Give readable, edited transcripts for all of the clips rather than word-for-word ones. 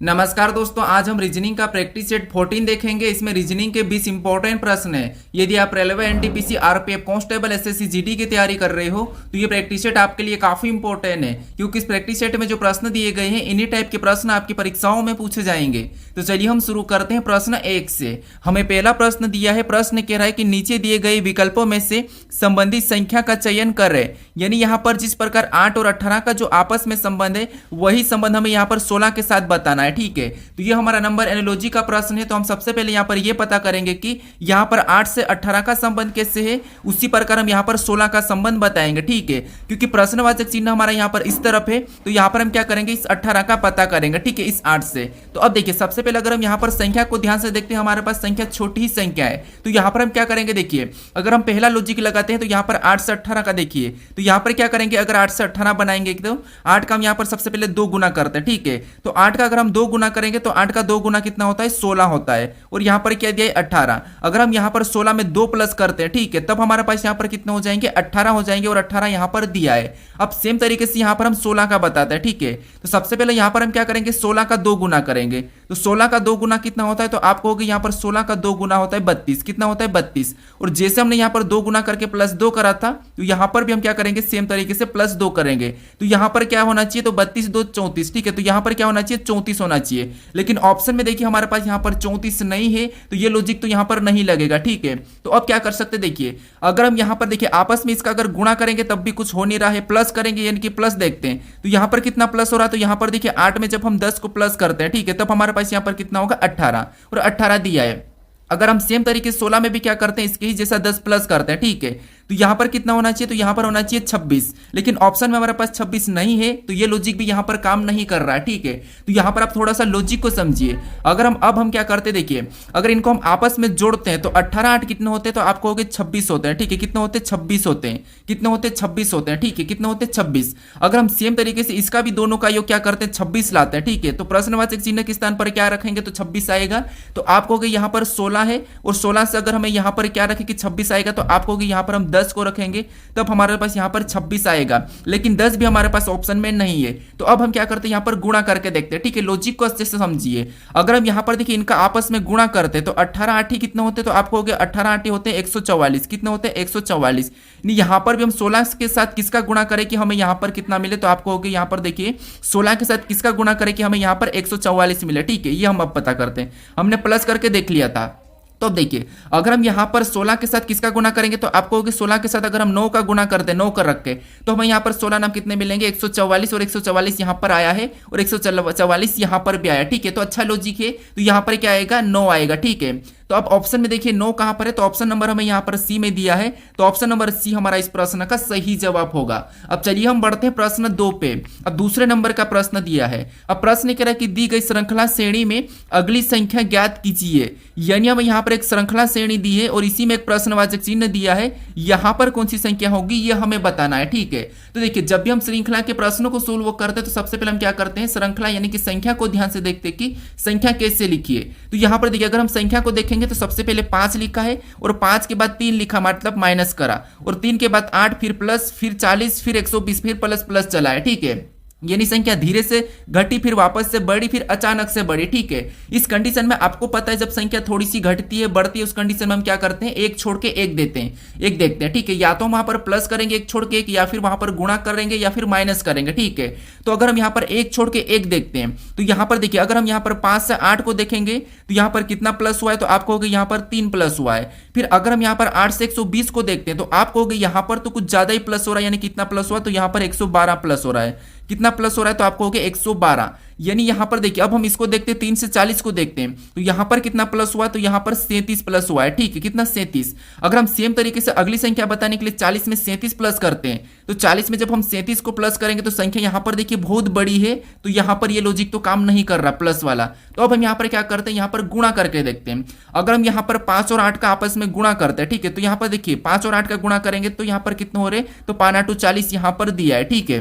नमस्कार दोस्तों, आज हम रीजनिंग का प्रैक्टिस सेट 14 देखेंगे। इसमें रीजनिंग के 20 इंपॉर्टेंट प्रश्न हैं। यदि आप railway, NTPC, RPF, constable, SSC, GD की तैयारी कर रहे हो तो ये प्रैक्टिस सेट आपके लिए काफी इंपॉर्टेंट है, क्योंकि इस प्रैक्टिस सेट में जो प्रश्न दिए गए हैं इन्हीं टाइप के प्रश्न आपकी परीक्षाओं में पूछे जाएंगे। तो चलिए हम शुरू करते हैं प्रश्न 1 से। हमें पहला प्रश्न दिया है। प्रश्न कह रहा है कि नीचे दिए गए विकल्पों में से संबंधित संख्या का चयन करें। यानी यहाँ पर जिस प्रकार 8 और 18 का जो आपस में संबंध है वही संबंध हमें यहाँ पर 16 के साथ बताना है। ठीक है, तो ये हमारा नंबर एनालॉजी का प्रश्न है। तो हम सबसे पहले यहाँ पर ये पता करेंगे कि यहाँ पर 8 से 18 का संबंध कैसे है, उसी प्रकार हम यहाँ पर 16 का संबंध बताएंगे। ठीक है, क्योंकि प्रश्नवाचक चिन्ह हमारा यहाँ पर इस तरफ है, तो यहाँ पर हम क्या करेंगे, इस 18 का पता करेंगे। ठीक है, इस 8 से। तो अब देखिए, सबसे पहले अगर हम यहाँ पर संख्या को ध्यान से देखते हैं, हमारे पास संख्या छोटी ही संख्या है। तो यहाँ पर हम क्या करेंगे, देखिए अगर हम पहला लॉजिक लगाते हैं तो यहाँ पर 8 से 18 का देखिए, तो यहाँ पर क्या करेंगे, अगर 8 से 18 बनाएंगे तो 8 का हम यहाँ पर सबसे पहले 2 गुना करते हैं। ठीक है, तो 8 का अगर हम 2 गुना करेंगे तो 8 का 2 गुना कितना होता है, 16 होता है। और यहाँ पर क्या दिया है, 18। अगर हम यहाँ पर 16 में 2 प्लस करते हैं, ठीक है, तब हमारे पास यहाँ पर कितना हो जाएंगे, 18 हो जाएंगे। और 18 यहाँ पर दिया है। अब सेम तरीके से यहाँ पर हम 16 का बताते हैं। ठीक है, तो सबसे पहले यहाँ पर हम क्या करेंगे, 16 का 2 गुना करेंगे। तो 16 का 2 गुना कितना होता है, तो आप कहोगे यहाँ पर 16 का 2 गुना होता है 32। कितना होता है, 32। और जैसे हमने यहाँ पर 2 गुना करके प्लस 2 करा था, तो यहाँ पर भी हम क्या करेंगे, सेम तरीके से प्लस 2 करेंगे। तो यहाँ पर क्या होना चाहिए, तो 32 2 34। ठीक है, तो यहाँ पर क्या होना चाहिए, 34 होना चाहिए। लेकिन ऑप्शन में देखिए हमारे पास यहाँ पर 34 नहीं है, तो ये लॉजिक तो यहाँ पर नहीं लगेगा। ठीक है, तो अब क्या कर सकते, देखिए अगर हम यहाँ पर देखिए आपस में इसका अगर गुणा करेंगे तब भी कुछ हो नहीं रहा है, प्लस करेंगे यानी कि प्लस देखते हैं तो यहाँ पर कितना प्लस हो रहा है। तो यहाँ पर देखिए 8 में जब हम 10 को प्लस करते हैं, ठीक है, तब हमारे पास यहाँ पर कितना होगा, 18। और 18 दिया है। अगर हम सेम तरीके से 16 में भी क्या करते हैं, इसके ही जैसा 10 प्लस करते हैं। ठीक है, तो यहाँ पर कितना होना चाहिए, तो यहाँ पर होना चाहिए 26। लेकिन ऑप्शन में हमारे पास 26 नहीं है, तो ये लॉजिक भी यहाँ पर काम नहीं कर रहा है। ठीक है, तो यहाँ पर आप थोड़ा सा लॉजिक को समझिए। अगर हम क्या करते हैं, देखिए अगर इनको हम आपस में जोड़ते हैं तो 18 8 कितने होते हैं, तो आप कहोगे 26 होते हैं। ठीक है, कितने होते हैं, 26 होते हैं। कितने होते हैं, 26 होते हैं। ठीक है, कितने होते हैं, 26। अगर हम सेम तरीके से इसका भी दोनों का योग क्या करते हैं, 26 लाते हैं। ठीक है, तो प्रश्नवाचक चिन्ह के स्थान पर क्या रखेंगे, तो 26 आएगा। तो आप कहोगे यहाँ पर 16 है, और 16 से अगर हमें यहाँ पर क्या रखें कि 26 आएगा, तो आप कहोगे यहाँ पर हम 10 को रखेंगे, तब हमारे पास यहाँ पर 26 आएगा। लेकिन 10 भी हमारे पास ऑप्शन में नहीं है। तो अब हम क्या करते हैं, यहाँ पर गुणा करके देखते हैं। ठीक है, लॉजिक को अच्छे से समझिए। अगर हम यहाँ पर देखिए इनका आपस में गुणा करते हैं तो 18 8 कितने होते हैं, तो आप कहोगे 18 8 होते हैं 144। कितने होते हैं, 144। यहाँ पर भी हम 16 के साथ किसका गुणा करें कि हमें यहाँ पर कितना मिले, तो आप कहोगे यहाँ पर देखिए 16 के साथ किसका गुणा करें कि हमें यहाँ पर 144 मिले। ठीक है, ये हम अब पता करते हैं। हमने प्लस करके देख लिया था। तो अब देखिए अगर हम यहाँ पर 16 के साथ किसका गुणा करेंगे, तो आप कहोगे 16 के साथ अगर हम 9 का गुणा करते हैं, 9 कर रख के, तो हमें यहाँ पर 16 नाम कितने मिलेंगे, 144। और 144 यहाँ पर आया है और 144 यहाँ पर भी आया। ठीक है, तो अच्छा लॉजिक है। तो यहाँ पर क्या आएगा, 9 आएगा। ठीक है, तो अब ऑप्शन में देखिए 9 कहां पर है, तो ऑप्शन नंबर हमें यहाँ पर सी में दिया है। तो ऑप्शन नंबर सी हमारा इस प्रश्न का सही जवाब होगा। अब चलिए हम बढ़ते हैं प्रश्न 2 पे। अब दूसरे नंबर का प्रश्न दिया है। अब प्रश्न कह रहा है कि दी गई श्रृंखला श्रेणी में अगली संख्या ज्ञात कीजिए। यानी हमें यहाँ पर एक श्रृंखला श्रेणी दी है और इसी में एक प्रश्नवाचक चिन्ह दिया है। यहाँ पर कौन सी संख्या होगी ये हमें बताना है। ठीक है, तो देखिए जब भी हम श्रृंखला के प्रश्नों को सोल्व करते हैं तो सबसे पहले हम क्या करते हैं, श्रृंखला यानी कि संख्या को ध्यान से देखते हैं कि संख्या कैसे लिखिए। तो यहाँ पर देखिए अगर हम संख्या को देखेंगे तो सबसे पहले 5 लिखा है और 5 के बाद 3 लिखा, मतलब माइनस करा, और 3 के बाद 8, फिर प्लस, फिर 40, फिर 120, फिर प्लस प्लस चला है। ठीक है, यानी संख्या धीरे से घटी, फिर वापस से बढ़ी, फिर अचानक से बढ़ी। ठीक है, इस कंडीशन में आपको पता है जब संख्या थोड़ी सी घटती है बढ़ती है, उस कंडीशन में हम क्या करते हैं, एक छोड़ के एक देते हैं, एक देखते हैं। ठीक है, या तो वहां पर प्लस करेंगे एक छोड़ के एक, या फिर वहां पर गुणा करेंगे, या फिर माइनस करेंगे। ठीक है, तो अगर हम यहाँ पर एक छोड़ के एक देखते हैं तो यहाँ पर देखिए अगर हम यहाँ पर 5 से 8 को देखेंगे तो यहाँ पर कितना प्लस हुआ है, तो आप कहोगे यहाँ पर 3 प्लस हुआ है। फिर अगर हम यहाँ पर 8 से 120 को देखते हैं तो आप कहोगे यहाँ पर तो कुछ ज्यादा ही प्लस हो रहा है, यानी कितना प्लस हुआ, तो यहाँ पर 112 प्लस हो रहा है। कितना प्लस हो रहा है, तो आप कहोगे 112। यानी यहाँ पर देखिए अब हम इसको देखते हैं, 3 से 40 को देखते हैं तो यहाँ पर कितना प्लस हुआ, तो यहाँ पर 37 प्लस हुआ है। ठीक है, कितना, 37। अगर हम सेम तरीके से अगली संख्या बताने के लिए 40 में 37 प्लस करते हैं तो 40 में जब हम 37 को प्लस करेंगे तो संख्या यहाँ पर देखिए बहुत बड़ी है, तो यहाँ पर ये लॉजिक तो काम नहीं कर रहा प्लस वाला। तो अब हम यहाँ पर क्या करते हैं, यहाँ पर गुणा करके देखते हैं। अगर हम यहाँ पर 5 और 8 का आपस में गुणा करते हैं, ठीक है, तो यहाँ पर देखिए 5 और 8 का गुणा करेंगे तो यहाँ पर कितने हो रहे, तो 5 8 40 यहाँ पर दिया है। ठीक है,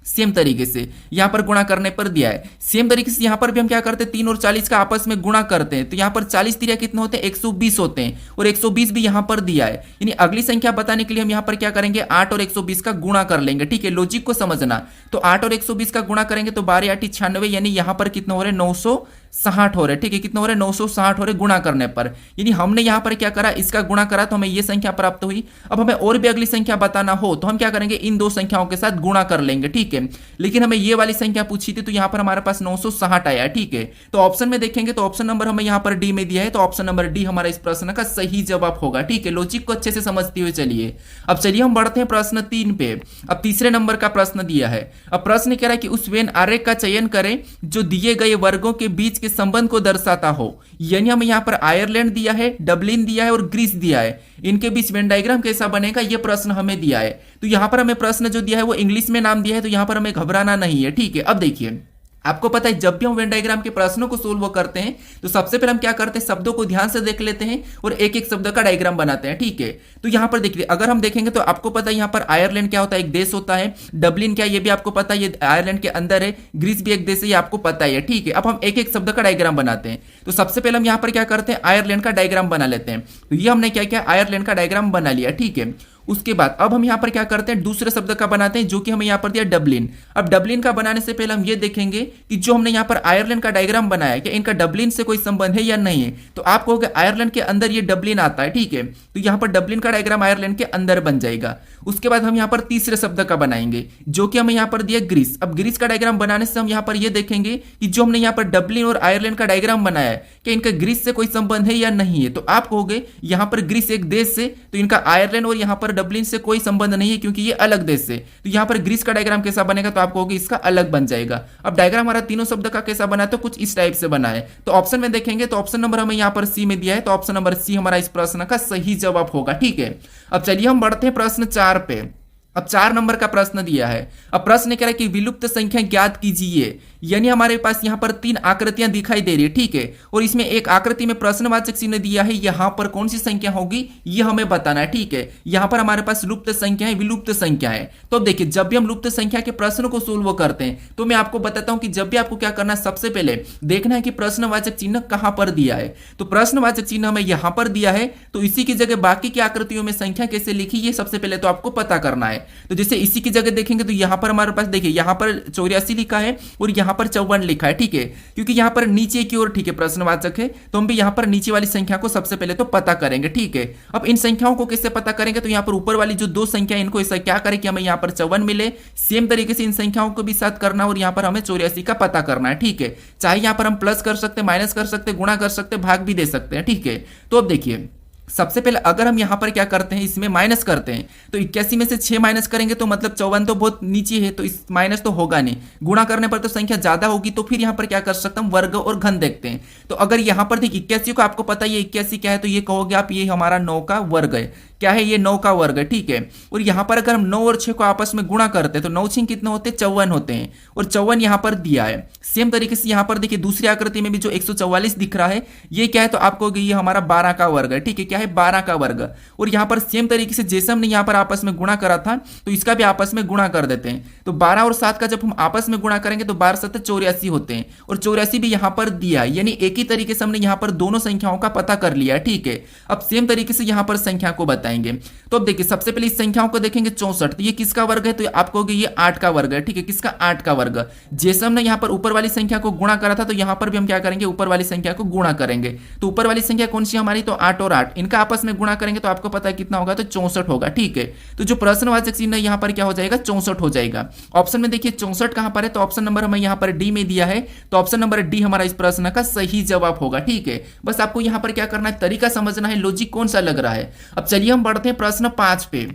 सेम तरीके से यहाँ पर गुणा करने पर दिया है। सेम तरीके से यहाँ पर भी हम क्या करते हैं, 3 और 40 का आपस में गुणा करते हैं, तो यहाँ पर 40 तिरिया कितने होते हैं, 120 होते हैं, और 120 भी यहाँ पर दिया है। यानी अगली संख्या बताने के लिए हम यहाँ पर क्या करेंगे, 8 और 120 का गुणा कर लेंगे। ठीक है, लॉजिक को समझना। तो 8 और 120 का गुणा करेंगे तो 12 8 96, यानी यहाँ पर कितना हो रहे, 960 हो रहे। ठीक है, कितना हो रहे, 960 हो रहे गुणा करने पर। यानी हमने यहाँ पर क्या करा, इसका गुणा करा तो हमें ये संख्या प्राप्त हुई। अब हमें और भी अगली संख्या बताना हो तो हम क्या करेंगे, इन दो संख्याओं के साथ गुणा कर लेंगे। ठीक है, लेकिन हमें ये वाली संख्या पूछी थी तो यहाँ पर हमारे पास 960 आया। ठीक है, तो ऑप्शन में देखेंगे तो ऑप्शन नंबर हमें यहाँ पर डी में दिया है, तो ऑप्शन नंबर डी हमारा इस प्रश्न का सही जवाब होगा। ठीक है, लॉजिक को अच्छे से समझते हुए चलिए। अब चलिए हम बढ़ते हैं प्रश्न 3 पे। अब तीसरे नंबर का प्रश्न दिया है। अब प्रश्न कह रहा है कि उस वेन आरेख का चयन करें जो दिए गए वर्गों के बीच के संबंध को दर्शाता हो। यानी हमें यहाँ पर आयरलैंड दिया है, डबलिन दिया है और ग्रीस दिया है, इनके बीच वेन डायग्राम कैसा बनेगा ये प्रश्न हमें दिया है। तो यहाँ पर हमें प्रश्न जो दिया है वो इंग्लिश में नाम दिया है, तो यहाँ पर हमें घबराना नहीं है। ठीक है, अब देखिए आपको पता है जब भी हम वेन डायग्राम के प्रश्नों को सोल्व करते हैं तो सबसे पहले हम क्या करते हैं, शब्दों को ध्यान से देख लेते हैं और एक एक शब्द का डायग्राम बनाते हैं। ठीक है, तो यहाँ पर देखिए अगर हम देखेंगे तो आपको पता है यहाँ पर आयरलैंड क्या होता है, एक देश होता है। डबलिन क्या, ये भी आपको पता है, ये आयरलैंड के अंदर है। ग्रीस भी एक देश है, ये आपको पता है। ठीक है, अब हम एक एक शब्द का डायग्राम बनाते हैं। तो सबसे पहले हम यहाँ पर क्या करते हैं, आयरलैंड का डायग्राम बना लेते हैं। तो ये हमने क्या किया, आयरलैंड का डायग्राम बना लिया। ठीक है, उसके बाद अब हम यहाँ पर क्या करते हैं, दूसरे शब्द का बनाते हैं जो कि हमें यहाँ पर दिया डबलिन। अब डबलिन का बनाने से पहले हम ये देखेंगे कि जो हमने यहाँ पर आयरलैंड का डायग्राम बनाया क्या इनका डबलिन से कोई संबंध है या नहीं है। तो आप कहोगे आयरलैंड के अंदर ये डबलिन आता है। ठीक है, तो यहाँ पर डबलिन का डायग्राम आयरलैंड के अंदर बन जाएगा। उसके बाद हम यहाँ पर तीसरे शब्द का बनाएंगे जो कि हमें यहाँ पर दिया ग्रीस। अब ग्रीस का डायग्राम बनाने से हम यहाँ पर ये देखेंगे कि जो हमने यहाँ पर डबलिन और आयरलैंड का डायग्राम बनाया है कि इनका ग्रीस से कोई संबंध है या नहीं है। तो आप कहोगे यहाँ पर ग्रीस एक देश से, तो इनका आयरलैंड और यहाँ पर डबलिन से कोई संबंध नहीं है क्योंकि ये अलग देश से। तो यहाँ पर ग्रीस का डायग्राम कैसा बनेगा, तो आप कहोगे इसका अलग बन जाएगा। अब डायग्राम हमारा तीनों शब्द का कैसा बना, तो कुछ इस टाइप से बना है। तो ऑप्शन में देखेंगे तो ऑप्शन नंबर हमें यहाँ पर सी में दिया है, तो ऑप्शन नंबर सी हमारा इस प्रश्न का सही जवाब होगा। ठीक है, अब चलिए हम बढ़ते हैं प्रश्न 4 पे। अब 4 नंबर का प्रश्न दिया है। अब प्रश्न कह रहा है कि विलुप्त संख्या ज्ञात कीजिए। यानी हमारे पास यहाँ पर 3 आकृतियां दिखाई दे रही है। ठीक है, और इसमें एक आकृति में प्रश्नवाचक चिन्ह दिया है, यहाँ पर कौन सी संख्या होगी ये हमें बताना है। ठीक है, यहाँ पर हमारे पास लुप्त संख्या है, विलुप्त संख्या है। तो अब देखिए जब भी हम लुप्त संख्या के प्रश्न को सोल्व करते हैं तो मैं आपको बताता हूं कि जब भी आपको क्या करना है, सबसे पहले देखना है कि प्रश्नवाचक चिन्ह कहां पर दिया है। तो प्रश्नवाचक चिन्ह हमें यहां पर दिया है, तो इसी की जगह बाकी की आकृतियों में संख्या कैसे लिखी ये सबसे पहले तो आपको पता करना है। तो जैसे इसी की जगह देखेंगे तो यहाँ पर हमारे पास देखिए यहाँ पर 84 लिखा है और यहाँ पर 54 लिखा है। ठीक है, क्योंकि यहाँ पर नीचे की ओर ठीक है प्रश्नवाचक है, तो हम भी यहाँ पर नीचे वाली संख्या को सबसे पहले तो पता करेंगे। ठीक है, अब इन संख्याओं को कैसे पता करेंगे, तो यहाँ पर ऊपर वाली जो 2 संख्या इनको ऐसा क्या करें कि हमें यहाँ पर 54 मिले। सेम तरीके से इन संख्याओं को भी साथ करना और यहाँ पर हमें 84 का पता करना है। ठीक है, चाहे यहाँ पर हम प्लस कर सकते, माइनस कर सकते, गुणा कर सकते, भाग भी दे सकते हैं। ठीक है, तो अब देखिए सबसे पहले अगर हम यहाँ पर क्या करते हैं, इसमें माइनस करते हैं तो 81 में से 6 माइनस करेंगे तो मतलब 54 तो बहुत नीचे है, तो इस माइनस तो होगा नहीं। गुणा करने पर तो संख्या ज्यादा होगी, तो फिर यहाँ पर क्या कर सकता हूँ, वर्ग और घन देखते हैं। तो अगर यहाँ पर देखिए 81 को आपको पता है ये 81 क्या है, तो ये कहोगे आप ये हमारा 9 का वर्ग है। क्या है ये 9 का वर्ग है। ठीक है, और यहाँ पर अगर हम 9 और 6 को आपस में गुणा करते हैं तो 9 6 कितने होते हैं, 54 होते हैं, और 54 यहाँ पर दिया है। सेम तरीके से यहाँ पर देखिए दूसरी आकृति में भी जो 144 दिख रहा है ये क्या है, तो आपको ये हमारा 12 का वर्ग है। ठीक है, क्या है 12 का वर्ग। और यहाँ पर सेम तरीके से जैसे हमने यहाँ पर आपस में गुणा करा था तो इसका भी आपस में गुणा कर देते हैं। तो 12 और 7 का जब हम आपस में गुणा करेंगे तो 12 7 84 होते हैं, और 84 भी यहाँ पर दिया है। यानी एक ही तरीके से हमने यहाँ पर दोनों संख्याओं का पता कर लिया है। ठीक है, अब सेम तरीके से यहाँ पर संख्या को बताएंगे। तो अब देखिए सबसे पहले इस संख्याओं को देखेंगे 64, तो ये किसका वर्ग है, तो आप कहोगे ये 8 का वर्ग है। ठीक है, किसका 8 का वर्ग। जैसे हमने यहाँ पर ऊपर वाली संख्या को गुणा करा था तो यहाँ पर भी हम क्या करेंगे, ऊपर वाली संख्या को गुणा करेंगे। तो ऊपर वाली संख्या कौन सी हमारी, तो 8 और 8 इनका आपस में गुणा करेंगे तो आपको पता है कितना होगा, तो 64 होगा। ठीक है, तो जो प्रश्नवाचक चिन्ह यहाँ पर क्या हो जाएगा, 64 हो जाएगा। ऑप्शन में देखिए 64 कहां पर है, तो ऑप्शन नंबर हमें यहाँ पर डी में दिया है, तो ऑप्शन नंबर डी हमारा इस प्रश्न का सही जवाब होगा। ठीक है, बस आपको यहाँ पर क्या करना है, तरीका समझना है, लॉजिक कौन सा लग रहा है। अब चलिए हम बढ़ते हैं प्रश्न 5 पे।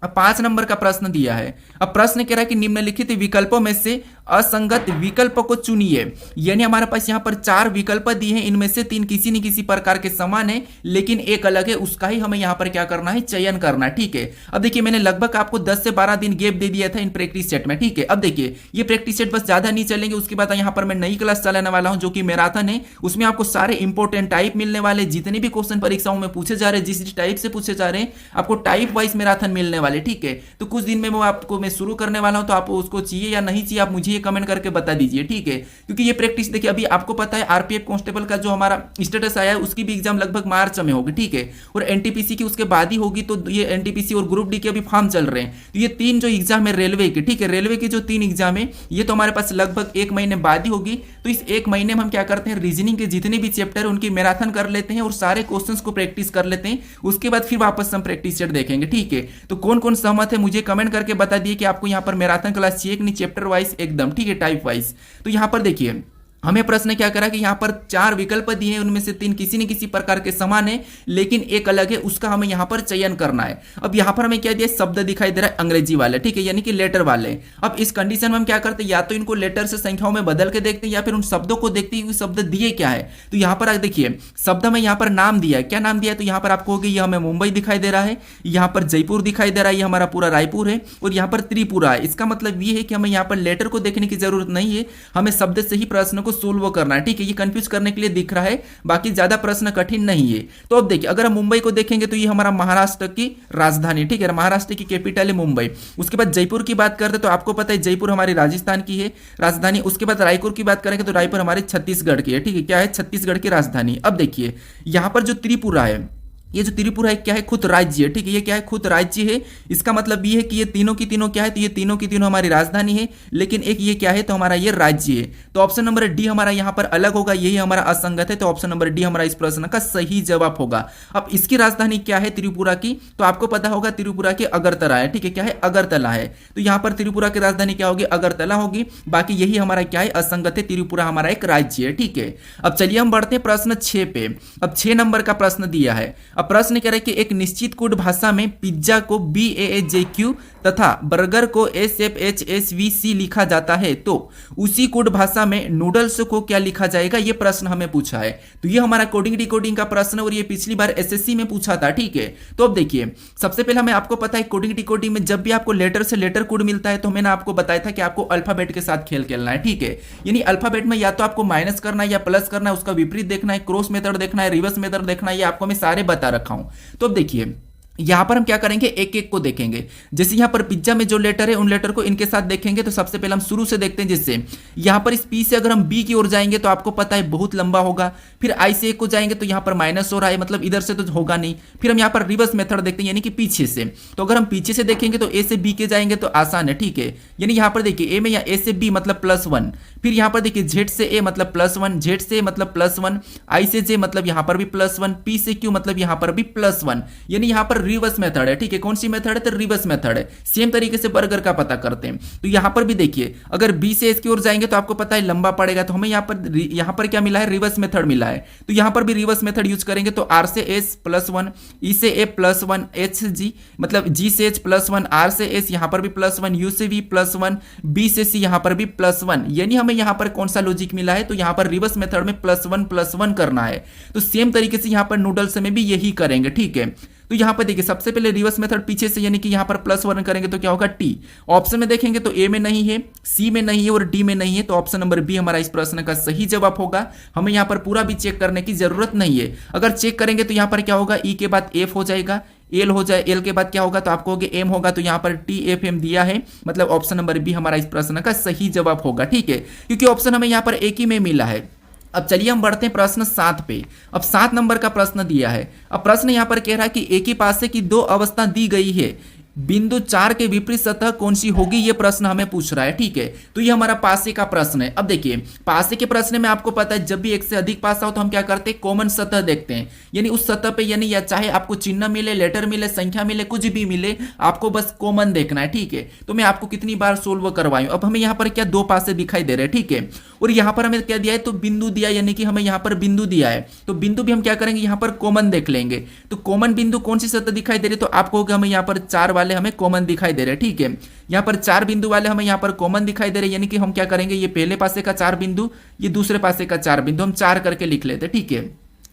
अब 5 नंबर का प्रश्न दिया है। अब प्रश्न कह रहा है कि निम्नलिखित विकल्पों में से असंगत विकल्प को चुनिए। यानी हमारे पास यहाँ पर 4 विकल्प दिए हैं, इनमें से 3 किसी न किसी प्रकार के समान है लेकिन एक अलग है, उसका ही हमें यहाँ पर क्या करना है, चयन करना है। ठीक है, अब देखिए मैंने लगभग आपको 10 से 12 दिन गैप दे दिया था इन प्रैक्टिस सेट में। ठीक है, अब देखिए ये प्रैक्टिस सेट बस ज्यादा नहीं चलेंगे, उसके बाद यहाँ पर मैं नई क्लास चलाने वाला हूँ जो कि मैराथन है। उसमें आपको सारे इंपॉर्टेंट टाइप मिलने वाले, जितने भी क्वेश्चन परीक्षाओं में पूछे जा रहे हैं, जिस टाइप से पूछे जा रहे हैं, आपको टाइप वाइज मैराथन मिलने वाले। ठीक है, तो कुछ दिन में वो आपको मैं शुरू करने वाला हूं, तो आप उसको चाहिए या नहीं चाहिए आप मुझे ये कमेंट करके बता दीजिए। ठीक है, क्योंकि ये प्रैक्टिस देखिए अभी आपको पता है आरपीएफ कांस्टेबल का जो हमारा स्टेटस आया है उसकी भी एग्जाम लगभग मार्च में होगी। ठीक है, और एनटीपीसी की उसके बाद ही होगी। तो ये एनटीपीसी और ग्रुप डी के अभी फॉर्म चल रहे हैं, तो ये 3 जो एग्जाम है रेलवे के, ठीक है, रेलवे की जो 3 एग्जाम है ये तो हमारे पास लगभग 1 महीने बाद ही होगी। तो इस 1 महीने में हम क्या करते हैं, रीजनिंग के जितने भी चैप्टर है उनकी मैराथन कर लेते हैं और सारे क्वेश्चंस को प्रैक्टिस कर लेते हैं। उसके बाद फिर वापस हम प्रैक्टिस सेट देखेंगे। ठीक है, तो कौन कौन सहमत है मुझे कमेंट करके बता दिए कि आपको यहाँ पर मैराथन क्लास चाहिए कि नहीं, चैप्टर वाइज एकदम। ठीक है, टाइप वाइज। तो यहाँ पर देखिए हमें प्रश्न क्या करा कि यहाँ पर 4 विकल्प दिए हैं, उनमें से 3 किसी न किसी प्रकार के समान है लेकिन एक अलग है, उसका हमें यहाँ पर चयन करना है। अब यहाँ पर हमें क्या दिया, शब्द दिखाई दे रहा है अंग्रेजी वाले, ठीक है, यानी कि लेटर वाले। अब इस कंडीशन में हम क्या करते हैं, या तो इनको लेटर से संख्याओं में बदल के देखते हैं या फिर उन शब्दों को देखते हैं शब्द दिए क्या है। तो यहाँ पर देखिए शब्द में यहाँ पर नाम दिया है, क्या नाम दिया है, तो यहाँ पर आपको होगी, ये हमें मुंबई दिखाई दे रहा है, यहाँ पर जयपुर दिखाई दे रहा है, ये हमारा पूरा रायपुर है, और यहाँ पर त्रिपुरा है। इसका मतलब ये है कि हमें यहाँ पर लेटर को देखने की जरूरत नहीं है, हमें शब्द से ही प्रश्न को सोल्व करना है। ठीक है, ये कंफ्यूज करने के लिए दिख रहा है, बाकी ज्यादा प्रश्न कठिन नहीं है। तो अब देखिए अगर हम मुंबई को देखेंगे तो ये हमारा महाराष्ट्र की राजधानी, ठीक है, महाराष्ट्र की कैपिटल है मुंबई। उसके बाद जयपुर की बात करते तो आपको पता है जयपुर हमारी राजस्थान की है राजधानी। उसके बाद रायपुर की बात करेंगे तो रायपुर हमारे छत्तीसगढ़ की है। ठीक है, क्या है, छत्तीसगढ़ की राजधानी। अब देखिए यहां पर जो त्रिपुरा है, ये जो त्रिपुरा है क्या है, खुद राज्य है। ठीक है, ये क्या है, खुद राज्य है। इसका मतलब ये है कि ये तीनों की तीनों क्या है, तो ये तीनों की तीनों हमारी राजधानी है, लेकिन एक ये क्या है, तो हमारा ये राज्य है। तो ऑप्शन नंबर डी हमारा यहाँ पर अलग होगा, यही हमारा असंगत है। तो ऑप्शन नंबर डी हमारा इस प्रश्न का सही जवाब होगा। अब इसकी राजधानी क्या है त्रिपुरा की, तो आपको पता होगा त्रिपुरा की अगरतला है। ठीक है, क्या है, अगरतला है। तो यहाँ पर त्रिपुरा की राजधानी क्या होगी, अगरतला होगी। बाकी यही हमारा क्या है, असंगत है, त्रिपुरा हमारा एक राज्य है। ठीक है, अब चलिए हम बढ़ते हैं प्रश्न 6 पे। अब 6 नंबर का प्रश्न दिया है। अब प्रश्न कह रहे कि एक निश्चित कोड भाषा में पिज्जा को BAAJQ तथा बर्गर को SFHSVC लिखा जाता है, तो उसी कोड भाषा में नूडल्स को क्या लिखा जाएगा, ये प्रश्न हमें पूछा है। तो ये हमारा कोडिंग डिकोडिंग का प्रश्न और ये पिछली बार SSC में पूछा था। ठीक है, तो अब देखिए सबसे पहले हमें आपको पता है कोडिंग डिकोडिंग में जब भी आपको लेटर से लेटर कोड मिलता है तो मैंने आपको बताया था कि आपको अल्फाबेट के साथ खेल खेलना है। ठीक है, यानी अल्फाबेट में या तो आपको माइनस करना है या प्लस करना है, उसका विपरीत देखना है, क्रॉस मेथड देखना है, रिवर्स मेथड देखना है, ये आपको मैं सारे बता रखा हूं। तो अब देखिए यहां पर हम क्या करेंगे, एक एक को देखेंगे। जैसे यहां पर पिज्जा में जो लेटर है उन लेटर को इनके साथ देखेंगे। तो सबसे पहले हम शुरू से देखते हैं। जैसे यहां पर इस पी से अगर हम बी की ओर जाएंगे तो आपको पता है बहुत लंबा होगा। फिर आई से एक को जाएंगे तो यहां पर माइनस हो रहा है, मतलब इधर से तो होगा नहीं। फिर हम यहां पर रिवर्स मेथड देखते हैं, यानी कि पीछे से। तो अगर हम पीछे से देखेंगे तो ए से बी के जाएंगे तो आसान है। ठीक है, यानी यहां पर देखिए ए में या ए से बी मतलब +1, फिर यहां पर देखिए जेड से ए मतलब +1, जेड से मतलब +1, आई से जे मतलब यहां पर भी +1, पी से क्यू मतलब यहां पर भी +1, यानी यहां पर रिवर्स मेथड है। ठीक है, कौन सी मेथड है, तो रिवर्स मेथड है। सेम तरीके से बर्गर का पता करते हैं। तो यहां पर भी देखिए अगर बी से एस की ओर जाएंगे तो आपको पता है लंबा पड़ेगा, तो हमें यहां पर क्या मिला है, रिवर्स मेथड मिला है। तो यहां पर भी रिवर्स मेथड यूज करेंगे। तो आर से एस +1, ई से ए +1, एच से जी मतलब जी से एच +1, आर से एस यहां पर भी +1, यू से भी +1, बी से सी यहां पर भी +1, यानी हमें यहां पर कौन सा लॉजिक मिला है, तो यहां पर रिवर्स मेथड में +1 करना है। तो सेम तरीके से यहां पर नूडल्स में भी यही करेंगे। ठीक है, तो यहां पर देखिए सबसे पहले रिवर्स मेथड पीछे से, यानी कि यहां पर +1 करेंगे तो क्या होगा, टी। ऑप्शन में देखेंगे तो ए में नहीं है, सी में नहीं है और डी में नहीं है। तो ऑप्शन नंबर बी हमारा इस प्रश्न का सही जवाब होगा। हमें यहां पर पूरा भी चेक करने की जरूरत नहीं है। अगर चेक करेंगे तो यहां पर क्या होगा, ई के बाद एफ हो जाएगा, एल हो जाए, एल के बाद क्या होगा, तो आपको होगा एम होगा। तो यहां पर TFM दिया है, मतलब ऑप्शन नंबर बी हमारा इस प्रश्न का सही जवाब होगा। ठीक है, क्योंकि ऑप्शन हमें यहां पर एक ही में मिला है। अब चलिए हम बढ़ते हैं प्रश्न 7 पे। अब 7 नंबर का प्रश्न दिया है। अब प्रश्न यहां पर कह रहा है कि एक ही पासे की 2 अवस्था दी गई है, बिंदु 4 के विपरीत सतह कौन सी होगी, ये प्रश्न हमें पूछ रहा है। ठीक है, तो ये हमारा पासे का प्रश्न है। अब देखिए पासे के प्रश्न में आपको पता है जब भी एक से अधिक पासा हो तो हम क्या करते हैं, कॉमन सतह देखते हैं। यानी उस सतह पे, यानी या चाहे आपको चिन्ह मिले, लेटर मिले, संख्या मिले, कुछ भी मिले, आपको बस कॉमन देखना है। ठीक है, तो मैं आपको कितनी बार सोल्व करवाऊं। अब हमें यहाँ पर क्या 2 पासे दिखाई दे रहे हैं। ठीक है, और यहाँ पर हमें क्या दिया है, तो बिंदु दिया, यानी कि हमें यहाँ पर बिंदु दिया है। तो बिंदु भी हम क्या करेंगे, यहाँ पर कॉमन देख लेंगे। तो कॉमन बिंदु कौन सी सतह दिखाई दे रही है, तो आपको हमें यहाँ पर 4 वाले वाले हमें कॉमन दिखाई दे रहे हैं, ठीक है। यहाँ पर 4 बिंदु वाले हमें यहाँ पर कॉमन दिखाई दे रहे हैं, यानी कि हम क्या करेंगे, ये पहले पासे का 4 बिंदु, ये दूसरे पासे का 4 बिंदु, हम 4 करके लिख लेते हैं, ठीक है।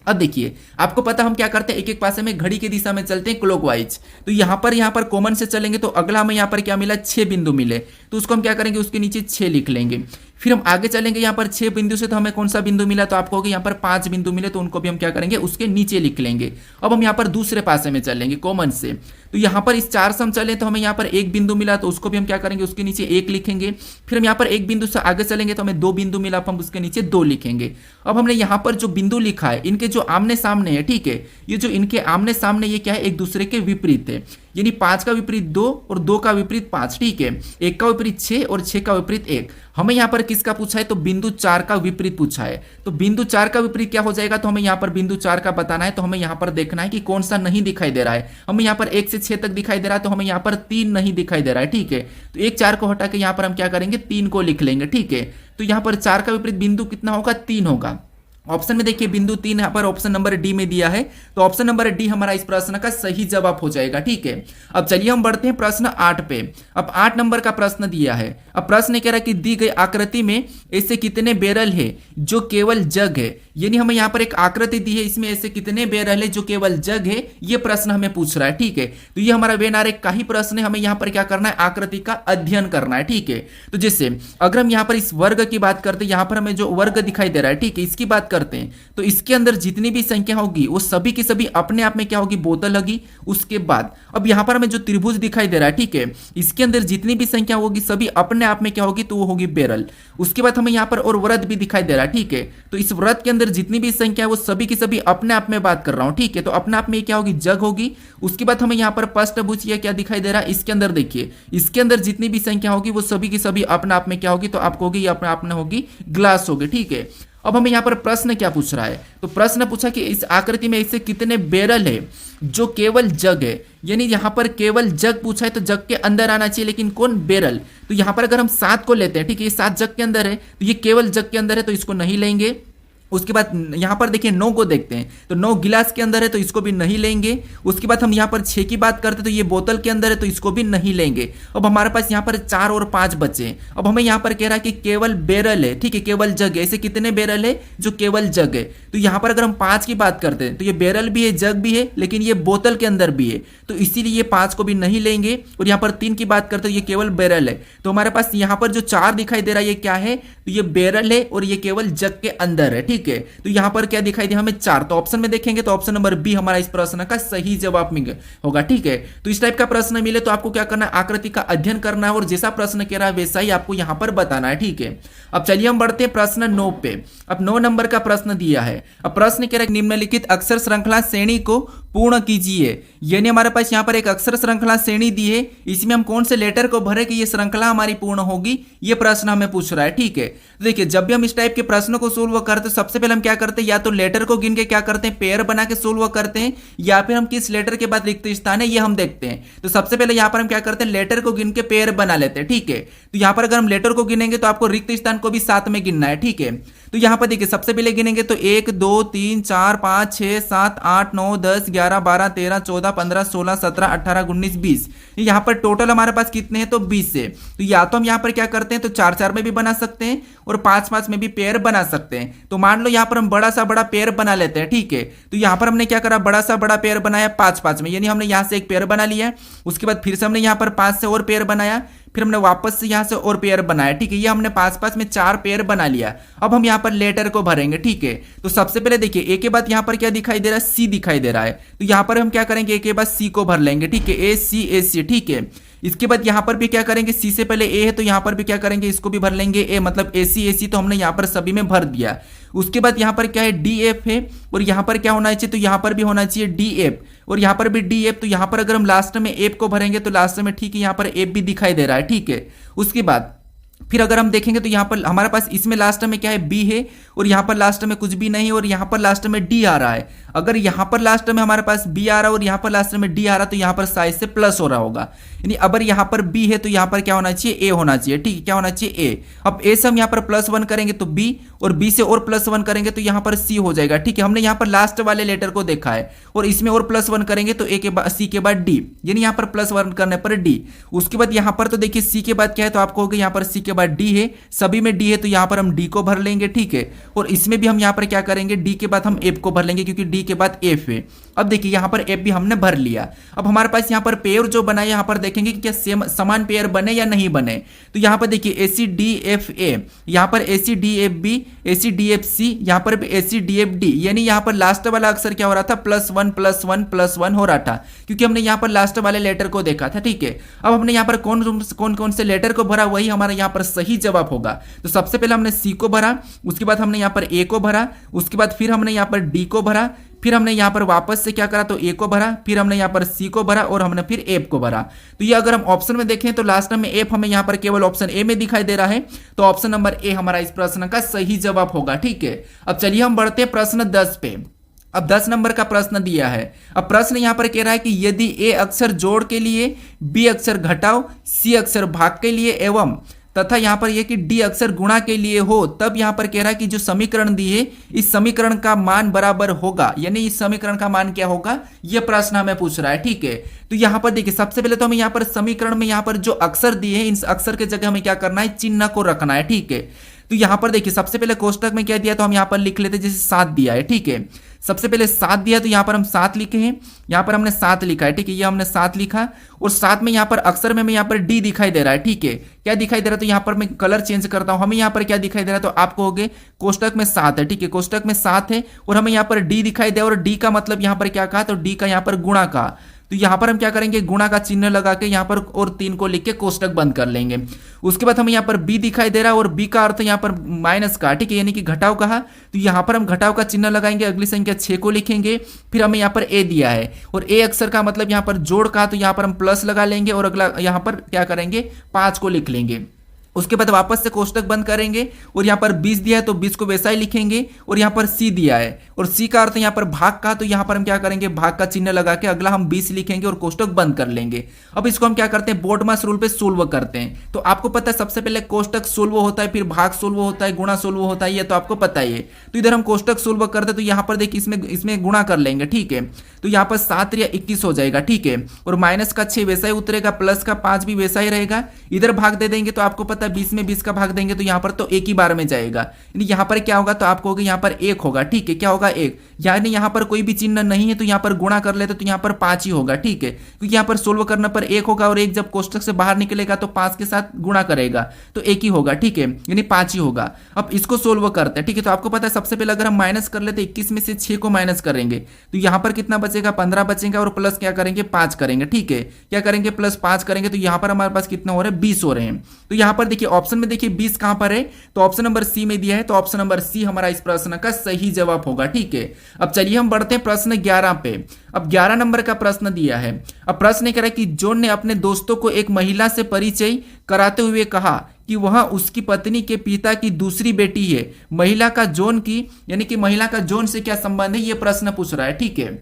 अब देखिए, आपको पता हम क्या करते हैं, एक एक पासे में घड़ी की दिशा में चलते हैं क्लॉकवाइज। तो यहाँ पर कॉमन से चलेंगे तो अगला हमें यहाँ पर क्या मिला, 6 बिंदु मिले, तो उसको हम क्या करेंगे, उसके नीचे 6 लिख लेंगे। फिर हम आगे चलेंगे, यहाँ पर 6 बिंदु से तो हमें कौन सा बिंदु मिला, तो आपको यहाँ पर 5 बिंदु मिले, तो उनको भी हम क्या करेंगे, उसके नीचे लिख लेंगे। अब हम यहाँ पर दूसरे पासे में चलेंगे कॉमन से, तो यहाँ पर इस 4 से हम चले तो हमें यहाँ पर 1 बिंदु मिला, तो उसको भी हम क्या करेंगे, उसके नीचे 1 लिखेंगे। फिर हम यहाँ पर 1 बिंदु से आगे चलेंगे तो हमें 2 बिंदु मिला, अब हम उसके नीचे 2 लिखेंगे। अब हमने यहाँ पर जो बिंदु लिखा है, इनके जो आमने सामने है, ठीक है, ये जो इनके आमने सामने ये क्या है, एक दूसरे के विपरीत है, यानी 5 का विपरीत 2 और 2 का विपरीत 5, ठीक है। 1 का विपरीत 6 और 6 का विपरीत 1। हमें यहाँ पर किसका पूछा है, तो बिंदु 4 का विपरीत पूछा है। तो बिंदु 4 का विपरीत क्या हो जाएगा, तो हमें यहाँ पर बिंदु 4 का बताना है, तो हमें यहाँ पर देखना है कि कौन सा नहीं दिखाई दे रहा है। हमें यहाँ पर 1 से 6 तक दिखाई दे रहा है, तो हमें यहाँ पर 3 नहीं दिखाई दे रहा है, ठीक है। तो 1 4 को हटा के यहाँ पर हम क्या करेंगे, 3 को लिख लेंगे, ठीक है। तो यहाँ पर 4 का विपरीत बिंदु कितना होगा, 3 होगा। ऑप्शन में देखिए बिंदु 3 यहाँ पर ऑप्शन नंबर डी में दिया है, तो ऑप्शन नंबर डी हमारा इस प्रश्न का सही जवाब हो जाएगा, ठीक है। अब चलिए हम बढ़ते हैं प्रश्न 8 पे। अब 8 नंबर का प्रश्न दिया है। अब प्रश्न कह रहा है कि दी गई आकृति में ऐसे कितने बैरल है जो केवल जग है, यानी हमें यहाँ पर एक आकृति दी है, इसमें ऐसे कितने बैरल है जो केवल जग है, ये प्रश्न हमें पूछ रहा है, ठीक है। तो ये हमारा वेन आरेख का ही प्रश्न है, हमें यहाँ पर क्या करना है, आकृति का अध्ययन करना है, ठीक है। तो जैसे अगर हम यहाँ पर इस वर्ग की बात करते हैं, यहाँ पर हमें जो वर्ग दिखाई दे रहा है, ठीक है, इसकी बात करते हैं, तो इसके अंदर जितनी भी संख्या होगी वो सभी की सभी अपने आप में क्या होगी, बोतल होगी। उसके बाद अब यहाँ पर हमें जो त्रिभुज दिखाई दे रहा है, ठीक है, इसके अंदर जितनी भी संख्या होगी सभी अपने आप में क्या होगी, तो वो होगी बैरल। उसके बाद हमें यहाँ पर और वृत्त भी दिखाई दे रहा है, ठीक है। तो इस वृत्त के अंदर जितनी भी संख्या है वो सभी की सभी अपने आप में बात कर रहा हूँ, ठीक है। तो अपने आप में क्या होगी, जग होगी। उसके बाद हमें यहाँ पर पष्टभुज या क्या दिखाई दे रहा है, इसके अंदर देखिए, इसके अंदर जितनी भी संख्या होगी वो सभी की सभी अपने आप में क्या होगी, तो आपको होगी, अपने आप में होगी, ग्लास होगी, ठीक है। अब हमें यहाँ पर प्रश्न क्या पूछ रहा है, तो प्रश्न पूछा कि इस आकृति में ऐसे कितने बैरल है जो केवल जग है, यानी यहाँ पर केवल जग पूछा है, तो जग के अंदर आना चाहिए, लेकिन कौन, बैरल। तो यहाँ पर अगर हम 7 को लेते हैं, ठीक है, ये 7 जग के अंदर है, तो ये केवल जग के अंदर है, तो इसको नहीं लेंगे। उसके बाद यहाँ पर देखिए 9 को देखते हैं, तो 9 गिलास के अंदर है, तो इसको भी नहीं लेंगे। उसके बाद हम यहाँ पर 6 की बात करते हैं, तो ये बोतल के अंदर है, तो इसको भी नहीं लेंगे। अब हमारे पास यहाँ पर 4 और 5 बचे। अब हमें यहाँ पर कह रहा है कि केवल बैरल है, ठीक है, केवल जग है, ऐसे कितने बैरल है जो केवल जग है। तो यहाँ पर अगर हम 5 की बात करते हैं, तो ये बैरल भी है, जग भी है, लेकिन ये बोतल के अंदर भी है, तो इसीलिए ये 5 को भी नहीं लेंगे। और यहाँ पर 3 की बात करते हैं, ये केवल बैरल है, तो हमारे पास यहाँ पर जो 4 दिखाई दे रहा है, ये क्या है, तो ये बैरल है और ये केवल जग के अंदर है, ठीक है। तो यहाँ पर क्या दिखाई दिया हमें, 4, तो ऑप्शन में देखेंगे तो ऑप्शन नंबर बी हमारा इस प्रश्न का सही जवाब होगा, ठीक है। तो इस टाइप का प्रश्न मिले तो आपको क्या करना है, आकृति का अध्ययन करना है, और जैसा प्रश्न कह रहा है वैसा ही आपको यहाँ पर बताना है, ठीक है। अब चलिए हम बढ़ते हैं प्रश्न 9 पे। अब 9 नंबर का प्रश्न दिया है। अब प्रश्न कह रहा है निम्नलिखित अक्षर श्रृंखला श्रेणी को पूर्ण कीजिए, यानी हमारे पास यहाँ पर एक अक्षर श्रृंखला श्रेणी दी है, इसमें हम कौन से लेटर को भरे कि ये श्रृंखला हमारी पूर्ण होगी, ये प्रश्न हमें पूछ रहा है, ठीक है। तो देखिए जब भी हम इस टाइप के प्रश्नों को सोल्व करते हैं, सबसे पहले हम क्या करते हैं, या तो लेटर को गिन के क्या करते हैं, पेयर बना के सोल्व करते हैं, या फिर हम किस लेटर के बाद रिक्त स्थान है ये हम देखते हैं। तो सबसे पहले यहाँ पर हम क्या करते हैं, लेटर को गिन के पेयर बना लेते हैं, ठीक है। तो यहाँ पर अगर हम लेटर को गिनेंगे तो आपको रिक्त स्थान को भी साथ में गिनना है, ठीक है। तो यहाँ पर देखिए सबसे पहले गिनेंगे तो 1 2 3 4 5 6 7 8 9 10 11 12 13 14 15 16 17 18 19 20, यहाँ पर टोटल हमारे पास कितने हैं, तो 20 से। तो या तो हम यहाँ पर क्या करते हैं, तो 4 4 में भी बना सकते हैं और 5 5 में भी पेयर बना सकते हैं। तो मान लो यहाँ पर हम बड़ा सा बड़ा पेयर बना लेते हैं, ठीक है। तो यहाँ पर हमने क्या करा, बड़ा सा बड़ा पेयर बनाया 5 5 में, यानी हमने यहाँ से एक पेयर बना लिया। उसके बाद फिर से हमने यहाँ पर 5 से और पेयर बनाया, फिर हमने वापस से यहाँ से और पेयर बनाया, ठीक है। ये हमने 5 5 में 4 पेयर बना लिया। अब हम यहाँ पर लेटर को भरेंगे, ठीक है। तो सबसे पहले देखिए ए के बाद यहाँ पर क्या दिखाई दे रहा है, सी दिखाई दे रहा है। तो यहाँ पर हम क्या करेंगे, ए के बाद सी को भर लेंगे, ठीक है, ए सी, ठीक है। इसके बाद यहाँ पर भी क्या करेंगे, सी से पहले ए है तो यहाँ पर भी क्या करेंगे, इसको भी भर लेंगे ए, मतलब ए सी, तो हमने यहाँ पर सभी में भर दिया। उसके बाद यहाँ पर क्या है, डी एफ है, और यहाँ पर क्या होना चाहिए, तो यहाँ पर भी होना चाहिए डी एफ, और यहाँ पर भी डी एफ। तो यहाँ पर अगर हम लास्ट में एफ को भरेंगे तो लास्ट में ठीक है यहाँ पर एफ भी दिखाई दे रहा है, ठीक है। उसके बाद फिर अगर हम देखेंगे तो यहाँ पर हमारे पास इसमें लास्ट में क्या है, बी है, और यहाँ पर लास्ट में कुछ भी नहीं है, और यहाँ पर लास्ट में डी आ रहा है। अगर यहाँ पर लास्ट में हमारे पास बी आ रहा है और यहाँ पर लास्ट में डी आ रहा है तो यहाँ पर साइज से प्लस हो रहा होगा। यानी अगर यहाँ पर बी है तो यहाँ पर क्या होना चाहिए, ए होना चाहिए। ठीक है, क्या होना चाहिए, ए। अब ए से हम यहाँ पर +1 करेंगे तो बी, और बी से और +1 करेंगे तो यहाँ पर सी हो जाएगा। ठीक है, हमने यहाँ पर लास्ट वाले लेटर को देखा है, और इसमें और +1 करेंगे तो ए के बाद सी के बाद डी, यानी यहाँ पर +1 करने पर डी। उसके बाद यहाँ पर तो देखिए सी के बाद क्या है, तो आपको होगा यहाँ पर सी के बाद डी है, सभी में डी है तो यहाँ पर हम डी को भर लेंगे। ठीक है, और इसमें भी हम यहाँ पर क्या करेंगे, डी के बाद हम एफ को भर लेंगे, क्योंकि डी के बाद एफ है। अब देखिए यहाँ पर एफ भी हमने भर लिया। अब हमारे पास यहाँ पर पेयर जो बना है, यहाँ पर देखेंगे कि क्या सेम समान पेयर बने या नहीं बने। तो यहाँ पर देखिए ए सी डी एफ ए, यहाँ पर ए सी डी एफ बी, ए सी डी एफ सी, यहाँ पर भी ए सी डी एफ डी, यानी यहाँ पर लास्ट वाला अक्षर क्या हो रहा था, +1 हो रहा था, क्योंकि हमने यहाँ पर लास्ट वाले लेटर को देखा था। ठीक है, अब हमने यहाँ पर कौन कौन से लेटर को भरा, वही हमारा यहाँ पर सही जवाब होगा। तो सबसे पहले हमने सी को भरा, उसके बाद हमने यहाँ पर ए को भरा, उसके बाद फिर हमने यहाँ पर डी को भरा, फिर हमने यहाँ पर वापस से क्या करा, तो ए को भरा, फिर हमने यहाँ पर सी को भरा, और हमने फिर एफ को भरा। तो ये अगर हम ऑप्शन में देखें तो लास्ट में एफ हमें यहाँ पर केवल ऑप्शन ए में दिखाई दे रहा है, तो ऑप्शन नंबर ए हमारा इस प्रश्न का सही जवाब होगा। ठीक है, अब चलिए हम बढ़ते हैं प्रश्न 10 पे। अब 10 नंबर का प्रश्न दिया है। अब प्रश्न यहां पर कह रहा है कि यदि ए अक्षर जोड़ के लिए, बी अक्षर घटाव, सी अक्षर भाग के लिए एवं तथा यहां पर यह कि डी अक्षर गुणा के लिए हो, तब यहां पर कह रहा है कि जो समीकरण दी है इस समीकरण का मान बराबर होगा, यानी इस समीकरण का मान क्या होगा, यह प्रश्न हमें पूछ रहा है। ठीक है, तो यहां पर देखिए सबसे पहले तो हमें यहां पर समीकरण में यहां पर जो अक्षर दिए हैं, इन अक्षर के जगह हमें क्या करना है, चिन्ह को रखना है। ठीक है, तो यहां पर देखिए सबसे पहले कोष्टक में क्या दिया, तो हम यहां पर लिख लेते, जैसे 7 दिया है। ठीक है, सबसे पहले 7 दिया तो यहां पर हम 7 लिखे हैं, यहां पर हमने 7 लिखा है। ठीक है, ये हमने 7 लिखा, और 7 में यहां पर अक्षर में हमें यहां पर डी दिखाई दे रहा है। ठीक है, क्या दिखाई दे रहा है, तो यहां पर मैं कलर चेंज करता हूं, हमें यहां पर क्या दिखाई दे रहा है, तो आपको होगे कोष्टक में 7 है। ठीक है, कोष्टक में 7 है, और हमें यहां पर डी दिखाई दे, और डी का मतलब यहां पर क्या कहा, तो डी का यहां पर गुणा कहा। तो यहां पर हम क्या करेंगे, गुणा का चिन्ह लगा के यहां पर और 3 को लिख के कोष्टक बंद कर लेंगे। उसके बाद हमें यहां पर बी दिखाई दे रहा है, और बी का अर्थ यहां पर माइनस का। ठीक है, यानी कि घटाव कहा, तो यहां पर हम घटाव का चिन्ह लगाएंगे, अगली संख्या 6 को लिखेंगे। फिर हमें यहां पर ए दिया है, और ए अक्षर का मतलब यहां पर जोड़ का, तो यहां पर हम प्लस लगा लेंगे, और अगला यहां पर क्या करेंगे, 5 को लिख लेंगे। उसके बाद वापस से कोष्टक बंद करेंगे, और यहाँ पर 20 दिया है तो 20 को वैसा ही लिखेंगे, और यहाँ पर सी दिया है, और सी का अर्थ यहाँ पर भाग का, तो यहाँ पर हम क्या करेंगे, भाग का चिन्ह लगा के अगला हम 20 लिखेंगे और कोष्टक बंद कर लेंगे। अब इसको हम क्या करते हैं, बोर्डमास रूल पे सोल्व करते हैं। तो आपको पता है सबसे पहले कोष्टक सोल्व होता है, फिर भाग सोल्व होता है, गुणा सोल्व होता है, ये तो आपको पता ही है। तो इधर हम कोष्टक सोल्व करते हैं, तो यहाँ पर देखिए इसमें गुणा कर लेंगे। ठीक है, तो यहाँ पर 7 या 21 हो जाएगा। ठीक है, और माइनस का 6 वैसा ही उतरेगा, प्लस का 5 भी वैसा ही रहेगा। इधर भाग दे देंगे तो आपको पता है 20 में 20 का भाग देंगे तो यहाँ पर तो एक ही बार में जाएगा, यानी यहाँ पर क्या होगा, तो आपको होगा यहाँ पर 1 होगा। ठीक है, क्या होगा, 1, यानी यहाँ पर कोई भी चिन्ह नहीं है तो यहाँ पर गुणा कर लेते तो यहाँ पर 5 ही होगा। ठीक है, क्योंकि यहाँ पर सोल्व करने पर 1 होगा, और 1 जब कोष्टक से बाहर निकलेगा तो 5 के साथ गुणा करेगा तो 1 ही होगा। ठीक है, यानी 5 ही होगा। अब इसको सोल्व करते हैं। ठीक है, तो आपको पता है सबसे पहले अगर हम माइनस कर लेते 21 में से 6 को माइनस करेंगे तो यहाँ पर कितना बचेगा, 15 बचेगा, और प्लस क्या करेंगे, 5 करेंगे। ठीक है, क्या करेंगे, प्लस 5 करेंगे, तो यहाँ पर हमारे पास कितना हो रहा है, 20 हो रहे हैं। तो यहाँ पर देखिए ऑप्शन में देखिए 20 कहां पर है, तो ऑप्शन नंबर सी में दिया है, तो ऑप्शन नंबर सी हमारा इस प्रश्न का सही जवाब होगा। ठीक है, अब चलिए हम बढ़ते हैं प्रश्न 11 पे। अब 11 नंबर का प्रश्न दिया है। अब प्रश्न कह रहा है कि जॉन ने अपने दोस्तों को एक महिला से परिचय कराते हुए कहा कि वह उसकी पत्नी के पिता की दूसरी बेटी है। महिला का जॉन की, यानी कि महिला का जॉन से क्या संबंध है, यह प्रश्न पूछ रहा है। ठीक है,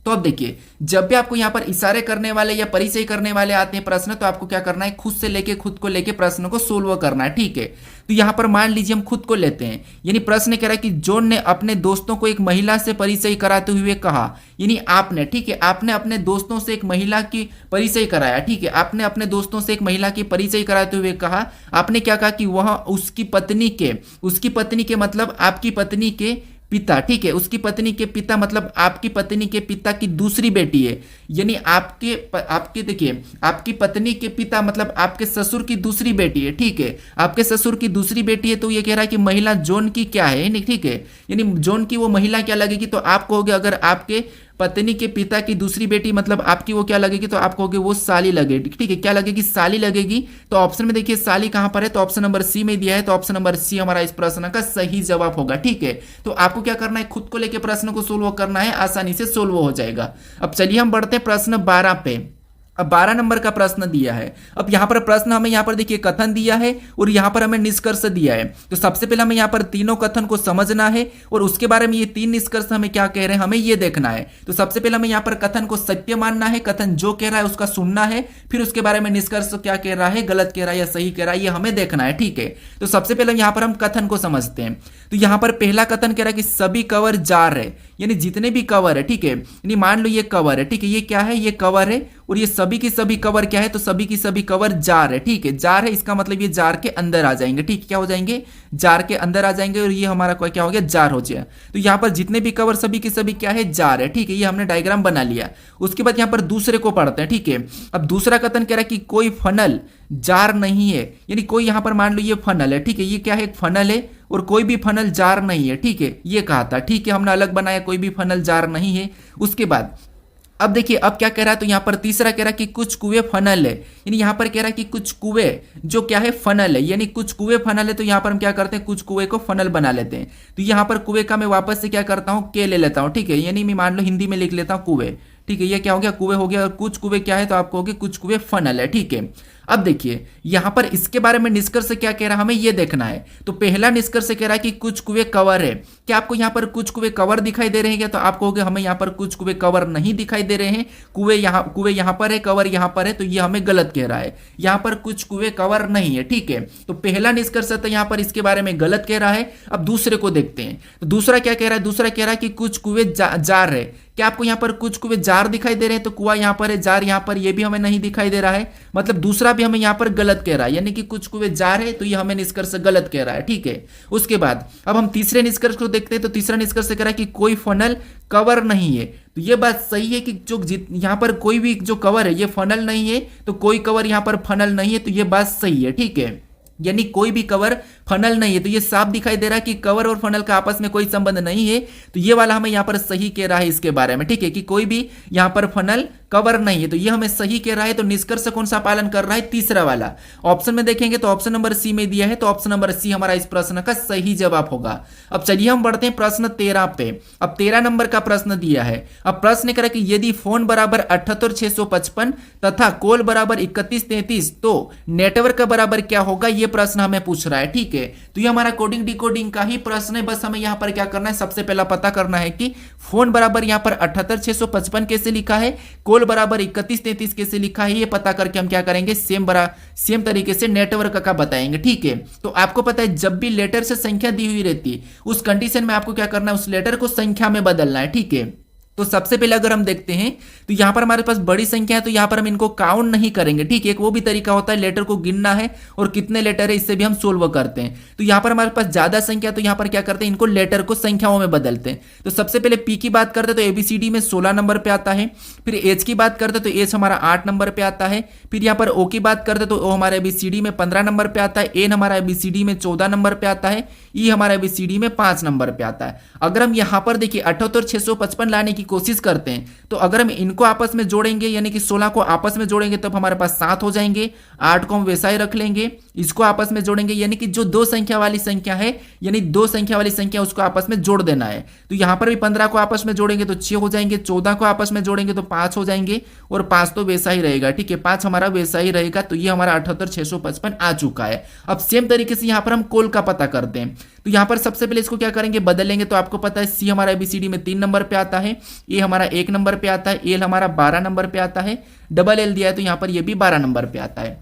तो अब देखिए जब भी आपको यहाँ पर इशारे करने वाले या परिचय करने वाले आते हैं प्रश्न, तो आपको क्या करना है, खुद को लेके प्रश्न को सोल्व करना है। ठीक है, तो यहाँ पर मान लीजिए हम खुद को लेते हैं, यानी प्रश्न कह रहा है कि जॉन ने अपने दोस्तों को एक महिला से परिचय कराते हुए कहा, यानी आपने, ठीक है, आपने अपने दोस्तों से एक महिला की परिचय कराया। ठीक है, आपने अपने दोस्तों से एक महिला की परिचय कराते हुए कहा, आपने क्या कहा कि वह उसकी पत्नी के मतलब आपकी पत्नी के पिता, ठीक है, उसकी पत्नी के पिता मतलब आपकी पत्नी के पिता की दूसरी बेटी है, यानी आपके देखिए आपकी पत्नी के पिता मतलब आपके ससुर की दूसरी बेटी है। ठीक है, आपके ससुर की दूसरी बेटी है, तो ये कह रहा है कि महिला जॉन की क्या है, ठीक है, यानी जॉन की वो महिला क्या लगेगी, तो आप कहोगे अगर आपके पत्नी के पिता की दूसरी बेटी मतलब आपकी वो क्या लगेगी, तो आप कहोगे वो साली लगेगी। ठीक है, क्या लगेगी, साली लगेगी। तो ऑप्शन में देखिए साली कहां पर है, तो ऑप्शन नंबर सी में दिया है, तो ऑप्शन नंबर सी हमारा इस प्रश्न का सही जवाब होगा। ठीक है, तो आपको क्या करना है, खुद को लेकर प्रश्न को सोल्व करना है, आसानी से सोल्व हो जाएगा। अब चलिए हम बढ़ते हैं प्रश्न 12 पे। अब 12 नंबर का प्रश्न दिया है। अब यहाँ पर प्रश्न हमें यहाँ पर देखिए कथन दिया है और यहाँ पर हमें निष्कर्ष दिया है। तो सबसे पहले हमें यहाँ पर तीनों कथन को समझना है और उसके बारे में ये तीन निष्कर्ष हमें क्या कह रहे हैं हमें ये देखना है। तो सबसे पहले हमें यहाँ पर कथन को सत्य मानना है, कथन जो कह रहा है उसका सुनना है, फिर उसके बारे में निष्कर्ष क्या कह रहा है, गलत कह रहा है या सही कह रहा है, ये हमें देखना है। ठीक है, तो सबसे पहले यहाँ पर हम कथन को समझते हैं। तो यहाँ पर पहला कथन कह रहा है कि सभी कवर जार है, यानी जितने भी कवर है। ठीक है, यानी मान लो ये कवर है। ठीक है, ये क्या है, ये कवर है और ये सभी की सभी कवर क्या है, तो सभी की सभी कवर जार है। ठीक है, जार है इसका मतलब ये जार के अंदर आ जाएंगे। ठीक है, क्या हो जाएंगे, जार के अंदर आ जाएंगे और ये हमारा क्या हो गया, जार हो जाए। तो यहाँ पर जितने भी कवर सभी की सभी क्या है, जार है। ठीक है, ये हमने डायग्राम बना लिया। उसके बाद यहाँ पर दूसरे को पढ़ते हैं। ठीक है, अब दूसरा कथन कह रहा है कि कोई फनल जार नहीं है, यानी कोई यहाँ पर मान लो ये फनल है। ठीक है, ये क्या है, एक फनल है और कोई भी फनल जार नहीं है। ठीक है, ये कहा था। ठीक है, हमने अलग बनाया, कोई भी फनल जार नहीं है। उसके बाद अब देखिए अब क्या कह रहा है, तो यहाँ पर तीसरा कह रहा है कि कुछ कुएं फनल है, यानी यहाँ पर कह रहा है कि कुछ कुएं जो क्या है, फनल है, यानी कुछ कुएं फनल है। तो यहाँ पर हम क्या करते हैं, कुछ कुएं को फनल बना लेते हैं। तो यहाँ पर कुएं का मैं वापस से क्या करता हूँ, के ले लेता हूँ। ठीक है, यानी मैं मान लो हिंदी में लिख लेता हूँ कुएं। ठीक है, ये क्या हो गया, कुएं हो गया। और कुछ कुएं क्या है, तो आपको हो गया कुछ कुएं फनल है। ठीक है, अब देखिए यहां पर इसके बारे में निष्कर्ष क्या कह रहा है हमें ये देखना है। तो पहला निष्कर्ष कह रहा है कि कुछ कुएं कवर है। क्या आपको यहां पर कुछ कुएं कवर दिखाई दे रहे हैं क्या, तो आप कहोगे हमें यहां पर कुछ कुएं कवर नहीं दिखाई दे रहे हैं, कुएं यहां पर है, कवर यहां पर है, तो ये हमें गलत कह रहा है। यहां पर कुछ कुएं कवर नहीं है। ठीक है, तो पहला निष्कर्ष तो यहां पर इसके बारे में गलत कह रहा है। अब दूसरे को देखते हैं। तो दूसरा क्या कह रहा है, दूसरा कह रहा है कि कुछ कुएं जार है। क्या आपको यहाँ पर कुछ कुएं जार दिखाई दे रहे हैं, तो कुआं यहाँ पर है, जार यहाँ पर, ये भी हमें नहीं दिखाई दे रहा है। मतलब दूसरा भी हमें यहाँ पर गलत कह रहा है, यानी कि कुछ कुएं जार है, तो ये हमें निष्कर्ष गलत कह रहा है। ठीक है, उसके बाद अब हम तीसरे निष्कर्ष को देखते हैं। तो तीसरा निष्कर्ष कह रहा है कि कोई फनल कवर नहीं है। तो ये बात सही है कि जो यहाँ पर कोई भी जो कवर है ये फनल नहीं है, तो कोई कवर यहाँ पर फनल नहीं है, तो ये बात सही है। ठीक है, यानी कोई भी कवर फनल नहीं है। तो ये साफ दिखाई दे रहा है कि कवर और फनल का आपस में कोई संबंध नहीं है। तो ये वाला हमें यहाँ पर सही कह रहा है इसके बारे में। ठीक है, कि कोई भी यहाँ पर फनल कवर नहीं है, तो ये हमें सही कह रहा है। तो निष्कर्ष कौन सा पालन कर रहा है, तीसरा वाला। ऑप्शन में देखेंगे तो ऑप्शन नंबर सी में दिया है, तो ऑप्शन नंबर सी हमारा इस प्रश्न का सही जवाब होगा। अब चलिए हम बढ़ते हैं प्रश्न 13 पे। अब 13 नंबर का प्रश्न दिया है। अब प्रश्न कह रहा है कि यदि फोन बराबर 78655 तथा कॉल बराबर 3133 तो नेटवर्क का बराबर क्या होगा, ये प्रश्न हमें पूछ रहा है। ठीक है, तो ये हमारा कोडिंग डिकोडिंग का ही प्रश्न है। बस हमें यहाँ पर क्या करना है, सबसे पहला पता करना है कि फोन बराबर यहाँ पर 78655 कैसे लिखा है, कॉल बराबर 3133 कैसे लिखा है, ये पता करके हम क्या करेंगे, सेम तरीके से नेटवर्क का बताएंगे। ठीक है, तो आपको पता है जब भी लेटर से संख्या दी हुई रहती है उस कंडीशन में आपको क्या करना है, उस लेटर को संख्या में बदलना है। ठीक है, तो सबसे पहले अगर हम देखते हैं तो यहां पर हमारे पास बड़ी संख्या है, तो यहां पर हम इनको काउंट नहीं करेंगे। ठीक है, एक वो भी तरीका होता है लेटर को गिनना है और कितने लेटर है इससे भी हम सोल्व करते हैं। तो यहां पर हमारे पास ज्यादा संख्या, तो यहां पर क्या करते हैं, इनको लेटर को संख्याओं में बदलते हैं। तो सबसे पहले पी की बात करते हैं तो एबीसीडी में 16 नंबर पे आता है। फिर एच की बात करते हैं तो एच हमारा 8 नंबर पे आता है। फिर यहाँ पर ओ की बात करते हैं तो ओ हमारा एबीसीडी में 15 नंबर पे आता है। एन हमारा एबीसीडी में 14 नंबर पे आता है। ई हमारा एबीसीडी में 5 नंबर पे आता है। अगर हम यहाँ पर देखिए 78655 लाने की कोशिश करते हैं तो अगर हम इनको आपस में जोड़ेंगे, यानी कि 16 को आपस में जोड़ेंगे तब हमारे पास 7 हो जाएंगे। 8 को हम वैसा ही रख लेंगे, इसको आपस में जोड़ेंगे, यानी कि जो दो संख्या वाली संख्या है, यानी दो संख्या वाली संख्या उसको आपस में जोड़ देना है। तो यहां पर भी 15 को आपस में जोड़ेंगे तो 6 हो जाएंगे, 14 को आपस में जोड़ेंगे तो 5 हो जाएंगे और 5 तो वैसा ही रहेगा। ठीक है, 5 हमारा वैसा ही रहेगा। तो ये हमारा 78655 आ चुका है। अब सेम तरीके से यहां पर हम कोल का पता करते हैं। तो यहां पर सबसे पहले इसको क्या करेंगे, बदलेंगे। तो आपको पता है सी हमारा एबीसीडी में 3 नंबर पे आता है, ए हमारा 1 नंबर पे आता है, एल हमारा 12 नंबर पे आता है, डबल एल दिया है तो यहां पर ये भी 12 नंबर पे आता है।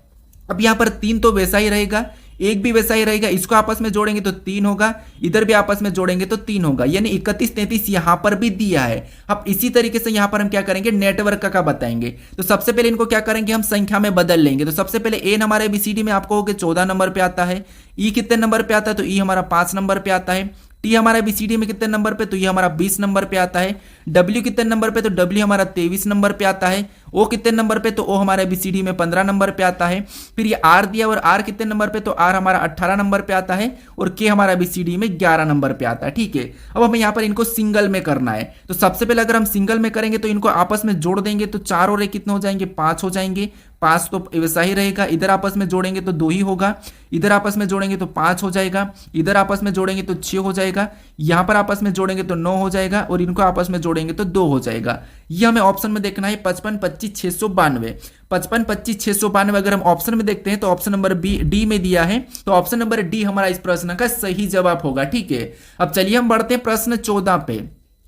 अब यहां पर 3 तो वैसा ही रहेगा, एक भी वैसा ही रहेगा। इसको आपस में जोड़ेंगे तो 3 होगा, इधर भी आपस में जोड़ेंगे तो 3 होगा, यानी 3133 यहां पर भी दिया है। अब इसी तरीके से यहां पर हम क्या करेंगे, नेटवर्क का बताएंगे। तो सबसे पहले इनको क्या करेंगे, हम संख्या में बदल लेंगे। तो सबसे पहले एन हमारे एबीसीडी में आपको 14 नंबर पे आता है। ई कितने नंबर पे आता है, तो ई हमारा 5 नंबर पे आता है। टी हमारा बीसीडी में कितने नंबर पे, तो ये हमारा 20 नंबर पे आता है। डब्ल्यू कितने नंबर पे, तो डब्ल्यू हमारा 23 नंबर पे आता है। ओ कितने नंबर पे, तो ओ हमारा बीसीडी में 15 नंबर पे आता है। फिर ये आर दिया और आर कितने नंबर पे, तो आर हमारा 18 नंबर पे आता है और के हमारा बीसीडी में 11 नंबर पे आता है। ठीक है, अब हमें यहाँ पर इनको सिंगल में करना है। तो सबसे पहले अगर हम सिंगल में करेंगे तो इनको आपस में जोड़ देंगे तो 4 और 1 कितने हो जाएंगे, 5 हो जाएंगे। 5 तो वैसा ही रहेगा, इधर आपस में जोड़ेंगे तो 2 ही होगा, इधर आपस में जोड़ेंगे तो 5 हो जाएगा, इधर आपस में जोड़ेंगे तो 6 हो जाएगा, यहाँ पर आपस में जोड़ेंगे तो 9 हो जाएगा और इनको आपस में जोड़ेंगे तो 2 हो जाएगा। ये हमें ऑप्शन में देखना है 55 25 692। 55 25 692 अगर हम ऑप्शन में देखते हैं तो ऑप्शन नंबर बी डी में दिया है, तो ऑप्शन नंबर डी हमारा इस प्रश्न का सही जवाब होगा। ठीक है, अब चलिए हम बढ़ते हैं प्रश्न 14 पे।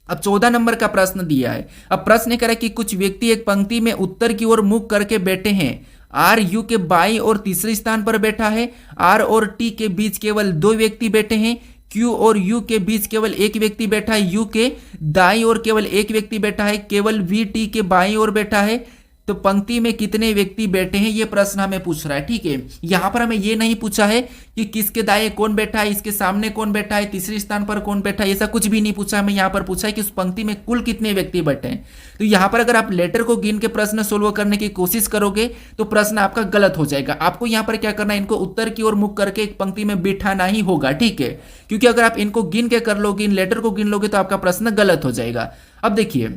अब 14 नंबर का प्रश्न दिया है। अब प्रश्न कह रहा है कि कुछ व्यक्ति एक पंक्ति में उत्तर की ओर मुख करके बैठे हैं। आर यू के बाईं और तीसरे स्थान पर बैठा है। आर और टी के बीच केवल 2 व्यक्ति बैठे हैं। क्यू और यू के बीच केवल 1 व्यक्ति बैठा है। यू के दाईं ओर केवल 1 व्यक्ति बैठा है। केवल वी टी के बाईं ओर बैठा है। तो पंक्ति में कितने व्यक्ति बैठे हैं, ये प्रश्न हमें पूछ रहा है। ठीक है, यहां पर हमें ये नहीं पूछा है कि किसके दाएं कौन बैठा है, इसके सामने कौन बैठा है, तीसरे स्थान पर कौन बैठा है, ऐसा कुछ भी नहीं पूछा। हमें यहां पर पूछा है कि उस पंक्ति में कुल कितने व्यक्ति बैठे हैं। तो यहां पर अगर आप लेटर को गिन के प्रश्न सोल्व करने की कोशिश करोगे तो प्रश्न आपका गलत हो जाएगा। आपको यहां पर क्या करना है, इनको उत्तर की ओर मुख करके एक पंक्ति में बिठाना ही होगा। ठीक है, क्योंकि अगर आप इनको गिन के कर लोगे, इन लेटर को गिन लोगे तो आपका प्रश्न गलत हो जाएगा। अब देखिए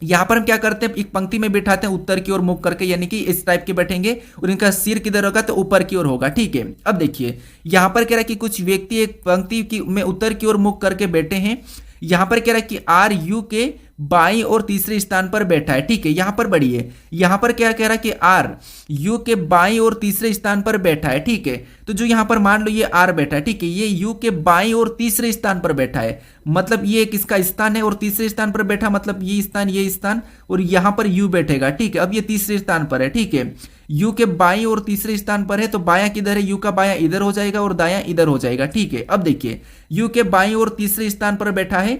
यहां पर हम क्या करते हैं, एक पंक्ति में बिठाते हैं उत्तर की ओर मुख करके, यानी कि इस टाइप के बैठेंगे और इनका सिर किधर होगा तो ऊपर की ओर होगा। ठीक है, अब देखिए यहां पर कह रहा है कि कुछ व्यक्ति एक पंक्ति की में उत्तर की ओर मुख करके बैठे हैं। यहां पर कह रहा है कि आर यू के बाईं और तीसरे स्थान पर बैठा है। ठीक है, यहां पर बढ़िए, यहां पर क्या कह रहा है कि आर यू के बाईं और तीसरे स्थान पर बैठा है। ठीक है, तो जो यहां पर मान लो ये आर बैठा है, ठीक है, ये यू के बाईं और तीसरे स्थान पर बैठा है, मतलब ये किसका स्थान है, और तीसरे स्थान पर बैठा मतलब ये स्थान और यहां पर यू बैठेगा। ठीक है, अब ये तीसरे स्थान पर है। ठीक है, यू के बाईं और तीसरे स्थान पर है, तो बायां किधर है, यू का बायां इधर हो जाएगा और दायां इधर हो जाएगा। ठीक है, अब देखिए यू के बाईं और तीसरे स्थान पर बैठा है।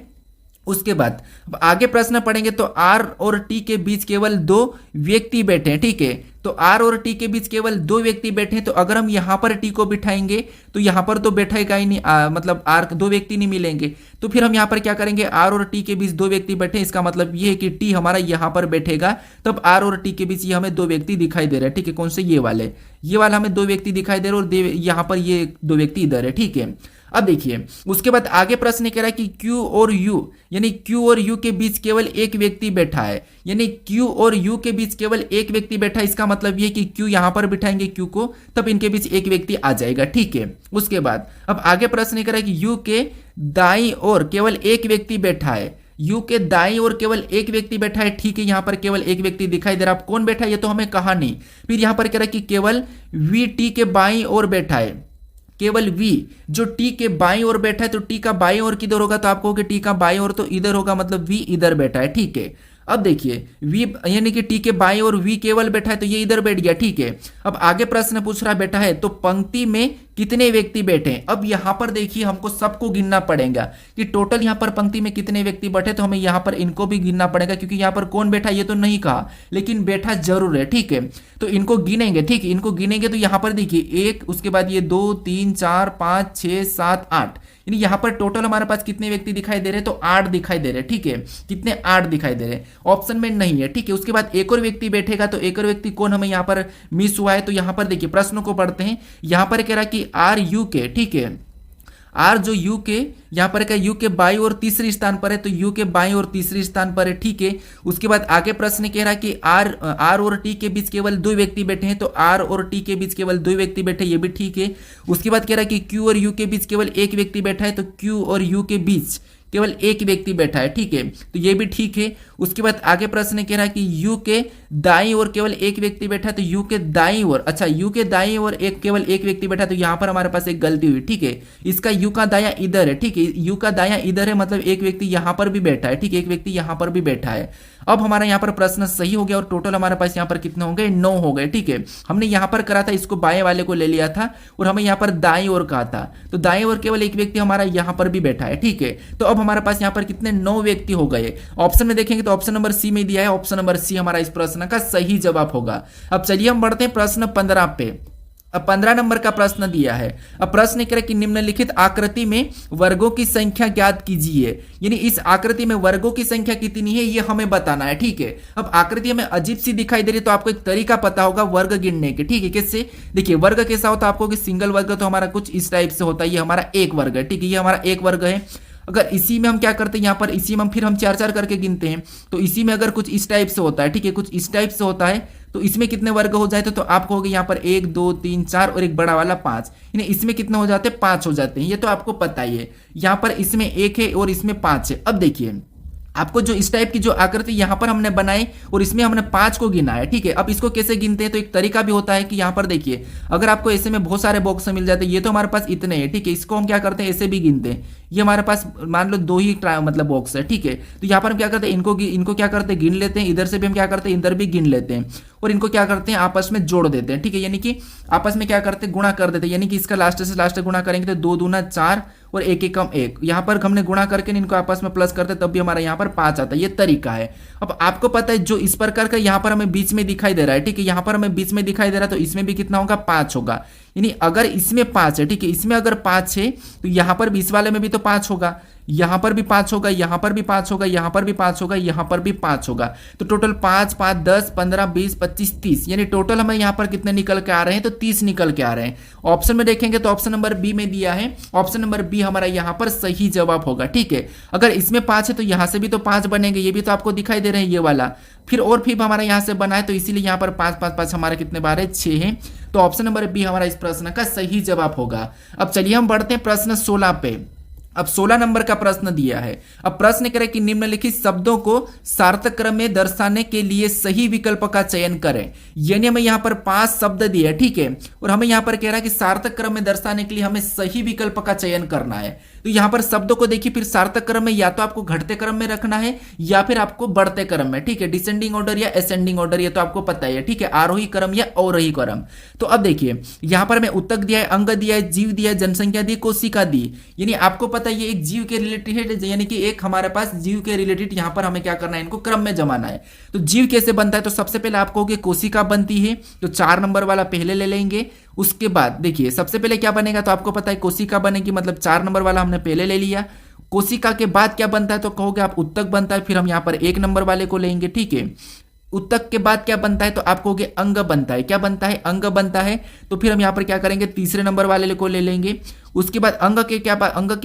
उसके बाद अब आगे प्रश्न पढ़ेंगे तो आर और टी के बीच केवल 2 व्यक्ति बैठे हैं। ठीक है, तो आर और टी के बीच केवल 2 व्यक्ति बैठे हैं, तो अगर हम यहां पर टी को बिठाएंगे तो यहां पर तो बैठेगा ही नहीं, मतलब आर 2 व्यक्ति नहीं मिलेंगे। तो फिर हम यहां पर क्या करेंगे, आर और टी के बीच 2 व्यक्ति बैठे, इसका मतलब ये है कि टी हमारा यहां पर बैठेगा, तब आर और टी के बीच ये हमें 2 व्यक्ति दिखाई दे रहे हैं। ठीक है, कौन से, ये वाला हमें 2 व्यक्ति दिखाई दे रहे और यहां पर ये 2 व्यक्ति इधर है। ठीक है, अब देखिए उसके बाद आगे प्रश्न कह रहा है कि Q और U, यानी Q और U के बीच केवल 1 व्यक्ति बैठा है, यानी Q और U के बीच केवल 1 व्यक्ति बैठा है। इसका मतलब ये कि Q यहां पर बिठाएंगे Q को, तब इनके बीच 1 व्यक्ति आ जाएगा। ठीक है, उसके बाद अब आगे प्रश्न कह रहा है कि U के दाईं ओर केवल 1 व्यक्ति बैठा है। यू के दाईं ओर केवल 1 व्यक्ति बैठा है। ठीक है, यहां पर केवल 1 व्यक्ति दिखाई दे रहा है। अब कौन बैठा है ये तो हमें कहा नहीं। फिर यहां पर कह रहा है कि केवल वी टी के बाईं ओर बैठा है, केवल V जो T के बाईं ओर बैठा है, तो T का बाईं ओर किधर होगा, तो आप कहोगे T का बाईं ओर तो इधर होगा, मतलब V इधर बैठा है। ठीक है, अब देखिए V यानी कि T के बाईं ओर V केवल बैठा है, तो ये इधर बैठ गया। ठीक है, अब आगे प्रश्न पूछ रहा बैठा है तो पंक्ति में कितने व्यक्ति बैठे हैं। अब यहां पर देखिए हमको सबको गिनना पड़ेगा कि टोटल यहां पर पंक्ति में कितने व्यक्ति बैठे, तो हमें यहां पर इनको भी गिनना पड़ेगा, क्योंकि यहां पर कौन बैठा ये तो नहीं कहा, लेकिन बैठा जरूर है। ठीक है, तो इनको गिनेंगे। ठीक है, इनको गिनेंगे तो यहां पर देखिए 1, उसके बाद ये 2 3 4 5 6 7 8, यानी यहां पर टोटल हमारे पास कितने व्यक्ति दिखाई दे रहे हैं, तो 8 दिखाई दे रहे हैं। ठीक है, कितने, 8 दिखाई दे रहे हैं, ऑप्शन में नहीं है। ठीक है, उसके बाद एक और व्यक्ति बैठेगा, तो एक और व्यक्ति कौन हमें यहां पर मिस हुआ है, तो यहां पर देखिए प्रश्नों को पढ़ते हैं। यहां पर कह रहा कि आर यू के, ठीक है, आर जो यू के यहां पर क्या, यू के बाईं और तीसरे स्थान पर है, तो यू के बाईं और तीसरे स्थान पर है। ठीक है, उसके बाद आगे प्रश्न कह रहा है कि आर और टी के बीच केवल 2 व्यक्ति बैठे हैं, तो आर और टी के बीच केवल 2 व्यक्ति बैठे, ये भी ठीक है। उसके बाद कह रहा है कि क्यू और यू के बीच केवल 1 व्यक्ति बैठा है, तो क्यू और यू के बीच केवल 1 व्यक्ति बैठा है। ठीक है, तो ये भी ठीक है। उसके बाद आगे प्रश्न कह रहा है कि यू के दाईं ओर केवल 1 व्यक्ति बैठा है, तो यू के दाईं ओर, अच्छा यू के दाईं ओर केवल 1 व्यक्ति बैठा है, तो यहां पर हमारे पास एक गलती हुई। ठीक है, इसका यू का दायां इधर है। ठीक है, यू का दायां इधर है, मतलब 1 व्यक्ति यहां पर भी बैठा है। ठीक है, 1 व्यक्ति यहां पर भी बैठा है। अब हमारा यहाँ पर प्रश्न सही हो गया और टोटल हमारे पास यहाँ पर कितने हो गए, 9 हो गए। ठीक है, हमने यहाँ पर करा था, इसको बाएं वाले को ले लिया था और हमें यहाँ पर दाईं ओर कहा था, तो दाईं ओर केवल 1 व्यक्ति हमारा यहाँ पर भी बैठा है। ठीक है, तो अब हमारे पास यहाँ पर कितने, 9 व्यक्ति हो गए। ऑप्शन में देखेंगे तो ऑप्शन नंबर सी में दिया है, ऑप्शन नंबर सी हमारा इस प्रश्न का सही जवाब होगा। अब चलिए हम बढ़ते हैं प्रश्न 15 पे। अब 15 नंबर का प्रश्न दिया है। अब प्रश्न कह रहा है कि निम्नलिखित आकृति में वर्गों की संख्या ज्ञात कीजिए, यानी इस आकृति में वर्गों की संख्या कितनी है ये हमें बताना है। ठीक है, अब आकृति हमें अजीब सी दिखाई दे रही है, तो आपको एक तरीका पता होगा वर्ग गिनने के। ठीक है, किससे, देखिए वर्ग कैसा होता है आपको, कि सिंगल वर्ग तो हमारा कुछ इस टाइप से होता है, ये हमारा एक वर्ग है। ठीक है, ये हमारा एक वर्ग है। अगर इसी में हम क्या करते हैं, यहाँ पर इसी में फिर हम 4 4 करके गिनते हैं, तो इसी में अगर कुछ इस टाइप से होता है, ठीक है, कुछ इस टाइप से होता है, तो इसमें कितने वर्ग हो जाए तो आप कहोगे यहाँ पर 1 2 3 4 और एक बड़ा वाला 5, यानी इसमें कितने हो जाते हैं 5 हो जाते हैं, ये तो आपको पता ही है। यहाँ पर इसमें 1 है और इसमें 5 है। अब देखिए आपको जो इस टाइप की जो आकृति यहाँ पर हमने बनाई और इसमें हमने 5 को गिना है, ठीक है। अब इसको कैसे गिनते हैं, तो एक तरीका भी होता है कि यहाँ पर देखिए अगर आपको ऐसे में बहुत सारे बॉक्स मिल जाते हैं, ये तो हमारे पास इतने हैं, ठीक है, इसको हम क्या करते हैं ऐसे भी गिनते हैं। ये हमारे पास मान लो 2 ही मतलब बॉक्स है, ठीक है। तो यहाँ पर हम क्या करते हैं इनको क्या करते हैं गिन लेते हैं, इधर से भी हम क्या करते हैं इधर भी गिन लेते हैं और इनको क्या करते हैं आपस में जोड़ देते हैं, ठीक है। यानी कि आपस में क्या करते हैं गुणा कर देते हैं, यानी कि इसका लास्ट से लास्ट गुणा करेंगे तो 2 दूना 4 और 1 एकम 1, यहाँ पर हमने गुणा करके इनको आपस में प्लस करते तब भी हमारा यहाँ पर 5 आता है, ये तरीका है। अब आपको पता है जो इस प्रकार का यहाँ पर हमें बीच में दिखाई दे रहा है, ठीक है, यहाँ पर हमें बीच में दिखाई दे रहा है तो इसमें भी कितना होगा 5 होगा, यानी अगर इसमें 5 है, ठीक है, इसमें अगर 5 है तो यहाँ पर बीच वाले में भी तो 5 होगा, यहाँ पर भी 5 होगा, यहाँ पर भी 5 होगा, यहाँ पर भी 5 होगा, यहाँ पर भी 5 होगा। तो टोटल 5 5 10 15 20 25 30, यानी टोटल हमें यहाँ पर कितने निकल के आ रहे हैं तो 30 निकल के आ रहे हैं। ऑप्शन में देखेंगे तो ऑप्शन नंबर बी में दिया है, ऑप्शन नंबर बी हमारा यहाँ पर सही जवाब होगा, ठीक है। अगर इसमें 5 है तो यहाँ से भी तो 5 बनेंगे, ये भी तो आपको दिखाई दे रहे हैं ये वाला, फिर हमारा यहाँ से बना है तो इसीलिए यहाँ पर 5 5 5 हमारे कितने बार है 6 है। तो ऑप्शन नंबर बी हमारा इस प्रश्न का सही जवाब होगा। अब चलिए हम बढ़ते हैं प्रश्न 16 पे। अब 16 नंबर का प्रश्न दिया है। अब प्रश्न करें कि निम्नलिखित शब्दों को सार्थक क्रम में दर्शाने के लिए सही विकल्प का चयन करें। यानी हमें यहाँ पर 5 शब्द दिए है, ठीक है, और हमें यहाँ पर कह रहा है कि सार्थक क्रम में दर्शाने के लिए हमें सही विकल्प का चयन करना है। तो यहाँ पर शब्दों को देखिए फिर सार्थक क्रम में या तो आपको घटते क्रम में रखना है या फिर आपको बढ़ते क्रम में, ठीक है, डिसेंडिंग ऑर्डर या असेंडिंग ऑर्डर, ये तो आपको पता है, ठीक है, आरोही क्रम या अवरोही क्रम। तो अब देखिए यहाँ पर हमें उत्तक दिया है, अंग दिया है, जीव दिया है, जनसंख्या दी, कोशिका दी, यानी आपको पता है ये एक जीव के रिलेटेड है, यानी कि एक हमारे पास जीव के रिलेटेड यहाँ पर हमें क्या करना है इनको क्रम में जमाना है। तो जीव कैसे बनता है, तो सबसे पहले आपको कोशिका बनती है, तो 4 नंबर वाला पहले ले लेंगे। उसके बाद देखिए सबसे पहले क्या बनेगा, तो आपको पता है कोशिका बनेगी, मतलब 4 नंबर वाला हमने पहले ले लिया। कोशिका के बाद क्या बनता है, तो कहोगे आप उत्तक बनता है, फिर हम यहाँ पर 1 नंबर वाले को लेंगे, ठीक है। उत्तक के बाद क्या बनता है, तो आप कहोगे अंग बनता है, क्या बनता है अंग बनता है, तो फिर हम यहाँ पर क्या करेंगे तीसरे नंबर वाले को ले लेंगे। उसके बाद अंग के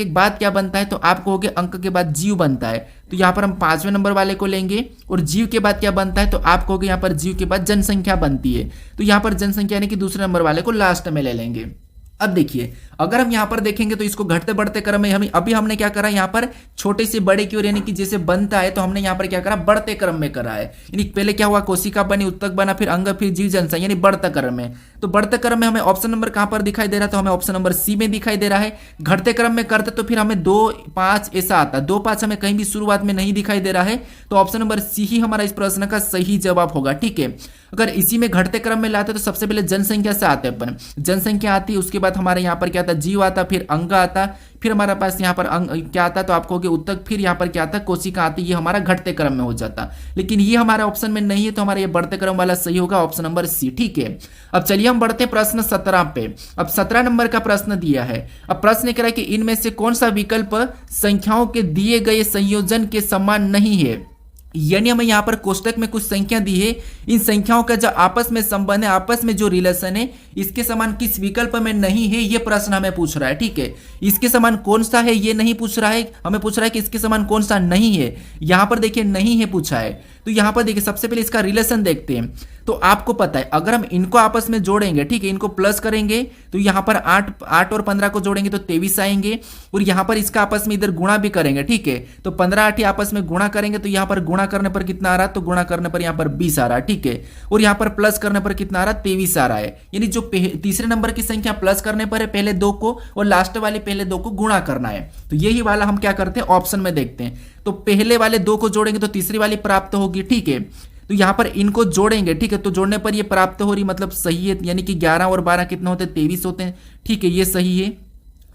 बाद क्या बनता है, तो आप कहोगे अंक के बाद जीव बनता है, तो यहाँ पर हम 5वें नंबर वाले को लेंगे। और जीव के बाद क्या बनता है, तो आप कहोगे यहाँ पर जीव के बाद जनसंख्या बनती है, तो यहाँ पर जनसंख्या यानी कि दूसरे नंबर वाले को लास्ट में ले लेंगे। अब देखिए अगर हम यहाँ पर देखेंगे तो इसको घटते बढ़ते क्रम में हमने क्या करा, यहाँ पर छोटे से बड़े की ओर यानी कि जैसे बनता है तो हमने यहाँ पर क्या करा बढ़ते क्रम में करा है, यानी पहले क्या हुआ कोशिका बनी, उत्तक बना, फिर अंग, फिर जीव, जनसंख्या, यानी बढ़ते क्रम में। तो बढ़ते क्रम में हमें ऑप्शन नंबर कहाँ पर दिखाई दे रहा है, तो हमें ऑप्शन नंबर सी में दिखाई दे रहा है। घटते क्रम में करते तो फिर हमें 2 5 ऐसा आता, 2 5 हमें कहीं भी शुरुआत में नहीं दिखाई दे रहा है, तो ऑप्शन नंबर सी ही हमारा इस प्रश्न का सही जवाब होगा, ठीक है। अगर इसी में घटते क्रम में लाते तो सबसे पहले जनसंख्या से आते अपन, जनसंख्या आती, उसके बाद हमारे यहाँ पर क्या आता जीव आता, फिर अंग आता, फिर हमारे पास यहाँ पर अंग क्या आता, तो आपको उत्तक, फिर यहाँ पर क्या आता कोशिका आती, ये हमारा घटते क्रम में हो जाता। लेकिन ये हमारे ऑप्शन में नहीं है, तो हमारा ये बढ़ते क्रम वाला सही होगा ऑप्शन नंबर सी, ठीक है। अब चलिए हम बढ़ते हैं प्रश्न 17 पे। अब 17 नंबर का प्रश्न दिया है। अब प्रश्न कह रहा है कि इनमें से कौन सा विकल्प संख्याओं के दिए गए संयोजन के समान नहीं है। यानी हमें यहाँ पर कोष्टक में कुछ संख्या दी है, इन संख्याओं का जो आपस में संबंध है, आपस में जो रिलेशन है, इसके समान किस विकल्प में नहीं है, ये प्रश्न हमें पूछ रहा है, ठीक है। इसके समान कौन सा है ये नहीं पूछ रहा है, हमें पूछ रहा है कि इसके समान कौन सा नहीं है। यहाँ पर देखिए नहीं है पूछा है, तो यहाँ पर देखिए सबसे पहले इसका रिलेशन देखते हैं। तो आपको पता है अगर हम इनको आपस में जोड़ेंगे, ठीक है, इनको प्लस करेंगे तो यहाँ पर 8 और 15 को जोड़ेंगे तो 23 आएंगे, और यहाँ पर इसका आपस में इधर गुणा भी करेंगे, ठीक है, तो 15 8 आपस में गुणा करेंगे तो यहाँ पर गुणा करने पर कितना आ रहा है, तो गुणा करने पर यहाँ पर 20 आ रहा है, ठीक है, और यहाँ पर प्लस करने पर कितना आ रहा है 23 आ रहा है। यानी जो तीसरे नंबर की संख्या प्लस करने पर है पहले 2 को, और लास्ट वाले पहले 2 को गुणा करना है, तो यही वाला हम क्या करते हैं ऑप्शन में देखते हैं। तो पहले वाले 2 को जोड़ेंगे तो तीसरी वाली प्राप्त होगी, ठीक है, तो यहाँ पर इनको जोड़ेंगे, ठीक है, तो जोड़ने पर ये प्राप्त हो रही, मतलब सही है, यानी कि 11 और 12 कितने होते हैं 23 होते हैं, ठीक है, ये सही है।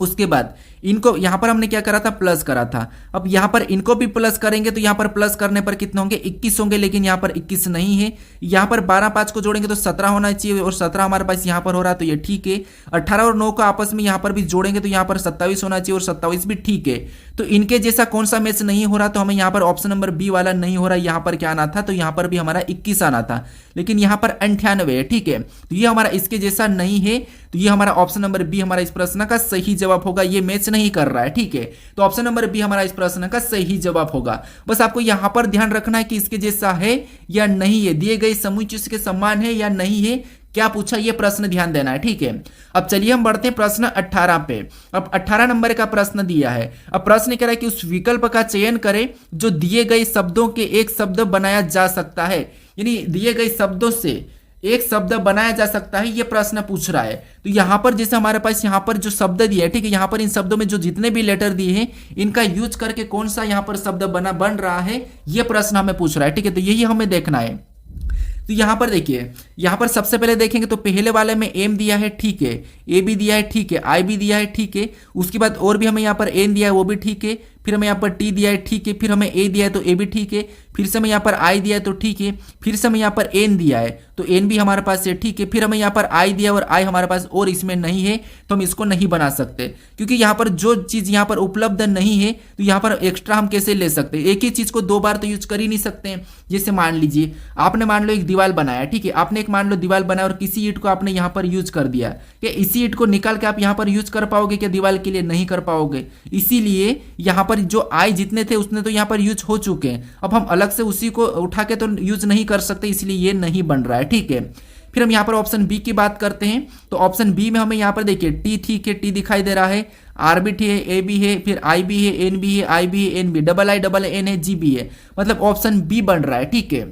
उसके बाद इनको यहाँ पर हमने क्या करा था प्लस करा था, अब यहाँ पर इनको भी प्लस करेंगे तो यहाँ पर प्लस करने पर कितने होंगे 21 होंगे, लेकिन यहाँ पर 21 नहीं है। यहाँ पर 12 5 को जोड़ेंगे तो 17 होना चाहिए, और 17 हमारे पास यहाँ पर हो रहा है तो ये ठीक है। 18 और 9 को आपस में यहाँ पर भी जोड़ेंगे तो यहाँ पर 27 होना चाहिए, और 27 भी ठीक है। तो इनके जैसा कौन सा मैच नहीं हो रहा, तो हमें यहाँ पर ऑप्शन नंबर बी वाला नहीं हो रहा, यहाँ पर क्या आना था, तो यहाँ पर भी हमारा 21 आना था, लेकिन यहाँ पर 98 है, ठीक है, तो ये हमारा इसके जैसा नहीं है, तो ये हमारा ऑप्शन नंबर बी हमारा इस प्रश्न का सही जवाब होगा। ये मैच नहीं कर रहा है, ठीक है। तो ऑप्शन नंबर बी हमारा इस प्रश्न का सही जवाब होगा। बस आपको यहां पर ध्यान रखना है कि इसके जैसा है या नहीं है, दिए गए समूह चीज के समान है या नहीं है, क्या पूछा ये प्रश्न ध्यान देना है, ठीक है। अब चलिए हम बढ़ते हैं प्रश्न 18 पे। अब 18 नंबर का प्रश्न दिया है। अब प्रश्न कह रहा है कि उस विकल्प का चयन करें जो दिए गए शब्दों के एक शब्द बनाया जा सकता है, यानी दिए गए शब्दों से एक शब्द बनाया जा सकता है, ये प्रश्न पूछ रहा है। तो यहां पर जैसे हमारे पास यहां पर जो शब्द दिए है, ठीक है, यहां पर इन शब्दों में जो जितने भी लेटर दिए हैं इनका यूज करके कौन सा यहां पर शब्द बन रहा है, ये प्रश्न हमें पूछ रहा है, ठीक है। तो यही हमें देखना है। तो यहां पर देखिए, यहां पर सबसे पहले देखेंगे तो पहले वाले में एम दिया है, ठीक है, ए भी दिया है, ठीक है, आई भी दिया है, ठीक है। उसके बाद और भी हमें यहां पर एन दिया है, वो भी ठीक है। फिर हमें यहाँ पर टी दिया है, ठीक है। फिर हमें ए दिया है तो ए भी ठीक है। फिर से हमें यहाँ पर आई दिया है तो ठीक है। फिर से हमें यहाँ पर एन दिया है तो एन भी हमारे पास है, ठीक है। फिर हमें यहाँ पर आई दिया और आई हमारे पास और इसमें नहीं है, तो हम इसको नहीं बना सकते, क्योंकि यहाँ पर जो चीज़ यहाँ पर उपलब्ध नहीं है तो यहाँ पर एक्स्ट्रा हम कैसे ले सकते हैं। एक ही चीज़ को दो बार तो यूज कर ही नहीं सकते हैं। जैसे मान लीजिए आपने मान लो एक दीवार बनाया, ठीक है, आपने एक मान लो दीवार बनाया और किसी ईंट को आपने यहाँ पर यूज कर दिया, क्या इसी ईंट को निकाल के आप यहाँ पर यूज कर पाओगे क्या दीवार के लिए? नहीं कर पाओगे। इसीलिए यहाँ पर जो आई जितने थे उसने तो यहाँ पर यूज हो चुके हैं, अब हम अलग से उसी को उठा के तो यूज नहीं कर सकते, इसलिए ये नहीं बन रहा है, ठीक है। फिर हम यहाँ पर ऑप्शन बी की बात करते हैं। तो ऑप्शन बी में हमें यहाँ पर देखिए टी, ठीक है, टी दिखाई दे रहा है, आर भी ठीक है, ए भी है, फिर आई भी है, एन भी है, आई भी है, एन भी, डबल आई डबल एन है, जी भी है, मतलब ऑप्शन बी बन रहा है, ठीक है।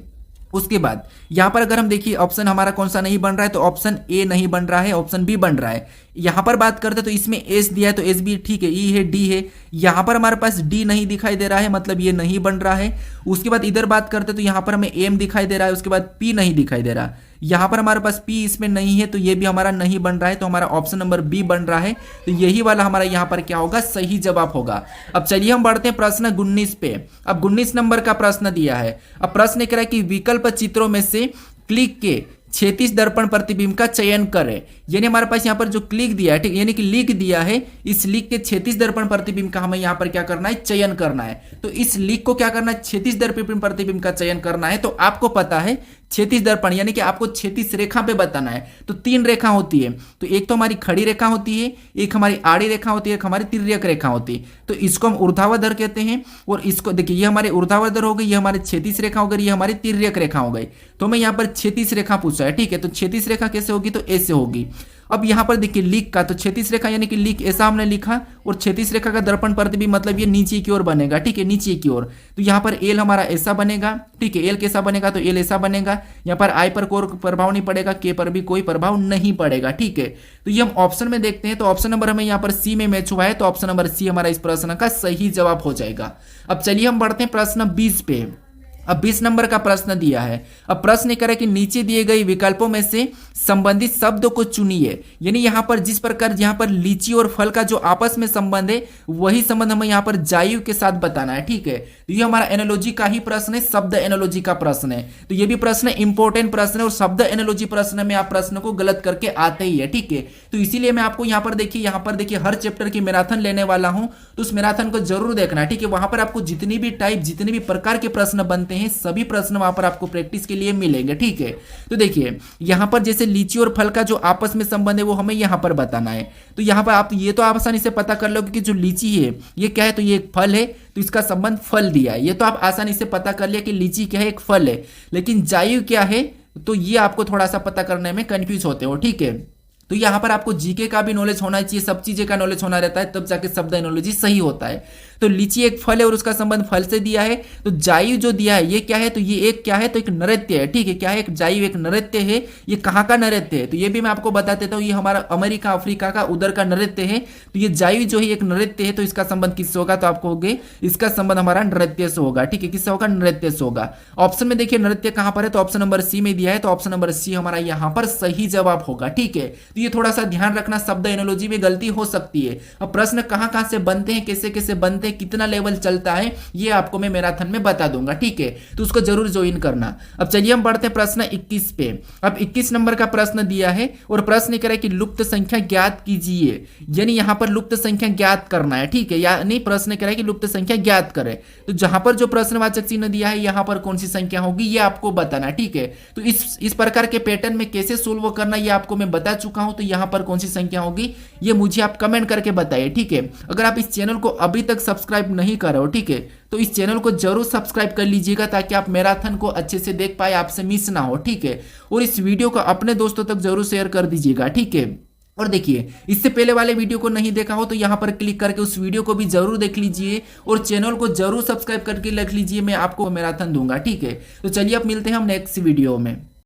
उसके बाद यहां पर अगर हम देखिए ऑप्शन हमारा कौन सा नहीं बन रहा है, तो ऑप्शन ए नहीं बन रहा है, ऑप्शन बी बन रहा है। यहां पर बात करते तो इसमें एस दिया है तो एस भी ठीक है, ई है, डी है। यहां पर हमारे पास डी नहीं दिखाई दे रहा है, मतलब ये नहीं बन रहा है। उसके बाद इधर बात करते तो यहां पर हमें एम दिखाई दे रहा है, उसके बाद पी नहीं दिखाई दे रहा, यहां पर हमारे पास पी इसमें नहीं है, तो ये भी हमारा नहीं बन रहा है, तो हमारा ऑप्शन नंबर बी बन रहा है। तो यही वाला हमारा यहां पर क्या होगा, सही जवाब होगा। अब चलिए हम बढ़ते हैं प्रश्न 19 पे। अब 19 नंबर का प्रश्न दिया है। अब प्रश्न कह रहा है कि विकल्प चित्रों में से क्लिक के क्षैतिज दर्पण प्रतिबिंब का चयन करें, यानी हमारे पास यहाँ पर जो क्लिक दिया है, ठीक, यानी कि लिख दिया है, इस लिख के क्षैतिज दर्पण प्रतिबिंब का हमें यहाँ पर क्या करना है, चयन करना है। तो इस लिख को क्या करना है, क्षैतिज दर्पण प्रतिबिंब का चयन करना है। तो आपको पता है क्षैतिज दर्पण यानी कि आपको क्षैतिज रेखा पे बताना है। तो तीन रेखा होती है, तो एक तो हमारी खड़ी रेखा होती है, एक हमारी आड़ी रेखा होती है, एक हमारी तिर्यक रेखा होती है। तो इसको हम ऊर्ध्वाधर कहते हैं, और इसको देखिए ये हमारे ऊर्ध्वाधर हो गई, ये हमारी क्षैतिज रेखा हो गई, ये हमारी तिर्यक रेखा हो गई। तो हमें यहाँ पर क्षैतिज रेखा पूछा है, ठीक है। तो क्षैतिज रेखा कैसे होगी, तो ऐसे होगी। अब यहाँ पर देखिए लिख का, तो क्षैतिज रेखा यानी कि लिख ऐसा हमने लिखा, और क्षैतिज रेखा का दर्पण प्रतिबिंब मतलब ये नीचे की ओर बनेगा, ठीक है, नीचे की ओर। तो यहाँ पर एल हमारा ऐसा बनेगा, ठीक है, एल कैसा बनेगा, तो एल ऐसा बनेगा। यहाँ पर आई पर कोई प्रभाव नहीं पड़ेगा, के पर भी कोई प्रभाव नहीं पड़ेगा, ठीक है। तो ये हम ऑप्शन में देखते हैं, तो ऑप्शन नंबर हमें यहाँ पर सी में मैच हुआ है, तो ऑप्शन नंबर सी हमारा इस प्रश्न का सही जवाब हो जाएगा। अब चलिए हम बढ़ते हैं प्रश्न 20 पे। अब 20 नंबर का प्रश्न दिया है। अब प्रश्न करें कि नीचे दिए गए विकल्पों में से संबंधित शब्द को चुनिए, यानी यहाँ पर जिस प्रकार यहाँ पर लीची और फल का जो आपस में संबंध है वही संबंध हमें यहाँ पर जायु के साथ बताना है, ठीक है। तो ये हमारा एनालॉजी का ही प्रश्न है, शब्द एनालॉजी का प्रश्न है। तो ये भी प्रश्न इंपॉर्टेंट प्रश्न है, और शब्द एनालॉजी प्रश्न में आप प्रश्न को गलत करके आते ही है, ठीक है। तो इसीलिए मैं आपको यहाँ पर देखिए हर चैप्टर की मैराथन लेने वाला हूँ, तो उस मैराथन को जरूर देखना है, ठीक है। वहां पर आपको जितनी भी टाइप जितने भी प्रकार के प्रश्न बनते हैं सभी प्रश्न वहां पर आपको प्रैक्टिस के लिए मिलेंगे, ठीक है। तो देखिए यहां पर जैसे लीची और फल का जो आपस में संबंध है वो हमें यहां पर बताना है। तो यहां पर आप ये तो आसानी से पता कर लोगे कि जो लीची है ये क्या है, तो ये एक फल है, तो इसका संबंध फल दिया है, ये तो आप आसानी से पता कर लिया कि लीची क्या है, एक फल है। लेकिन जायु क्या है, तो ये आपको थोड़ा सा पता करने में कंफ्यूज होते हो, ठीक है। तो यहाँ पर आपको जीके का भी नॉलेज होना चाहिए, सब चीजें का नॉलेज होना रहता है, तब जाके शब्द एनालॉजी सही होता है। तो लीची एक फल है और उसका संबंध फल से दिया है। तो जायु जो दिया है ये क्या है, तो ये एक क्या है, तो एक नृत्य है, ठीक है। क्या है, एक जायु एक नृत्य है। ये कहाँ का नृत्य है, तो ये भी मैं आपको बता देता हूँ, ये हमारा अमेरिका अफ्रीका का उधर का नृत्य है। तो ये जायु जो है एक नृत्य है, तो इसका संबंध किससे होगा, तो आपको होगे इसका संबंध हमारा नृत्य से होगा, ठीक है। किससे होगा, नृत्य से होगा। ऑप्शन में देखिए नृत्य कहाँ पर है, तो ऑप्शन नंबर सी में दिया है, तो ऑप्शन नंबर सी हमारा यहाँ पर सही जवाब होगा, ठीक है। तो ये थोड़ा सा ध्यान रखना, शब्द एनालॉजी में गलती हो सकती है। अब प्रश्न कहाँ कहाँ से बनते हैं, कैसे कैसे बनते हैं, कितना लेवल चलता है ये आपको मैं मैराथन में बता दूंगा, ठीक है। तो उसको जरूर ज्वाइन करना। अब चलिए हम बढ़ते हैं प्रश्न 21 पे। अब 21 नंबर का प्रश्न दिया है और प्रश्न कह रहा है कि लुप्त संख्या ज्ञात कीजिए, यानी यहाँ पर लुप्त संख्या ज्ञात करना है, ठीक है। यानी प्रश्न कह रहा है कि लुप्त संख्या ज्ञात करें। तो जहां पर जो प्रश्नवाचक चिन्ह दिया है यहाँ पर कौन सी संख्या होगी ये आपको बताना, ठीक है। तो इस प्रकार के पैटर्न में कैसे सोल्व करना ये आपको मैं बता चुका हूं। तो यहाँ पर कौन सी संख्या होगी ये मुझे आप कमेंट करके बताइए, ठीक है। अगर आप इस चैनल को अभी तक सब्सक्राइब नहीं कर रहे हो, ठीक है, तो इस चैनल को जरूर सब्सक्राइब कर लीजिएगा ताकि आप मैराथन को अच्छे से देख पाए, आपसे मिस ना हो, ठीक है। और इस वीडियो को अपने दोस्तों तक जरूर शेयर कर दीजिएगा, ठीक है। और देखिए, इससे पहले वाले वीडियो को नहीं देखा हो तो यहाँ पर क्लिक करके उस वीडियो को भी जरूर देख लीजिए और चैनल को जरूर सब्सक्राइब करके रख लीजिए। मैं आपको मैराथन दूंगा, ठीक है। तो चलिए अब मिलते हैं हम नेक्स्ट वीडियो में।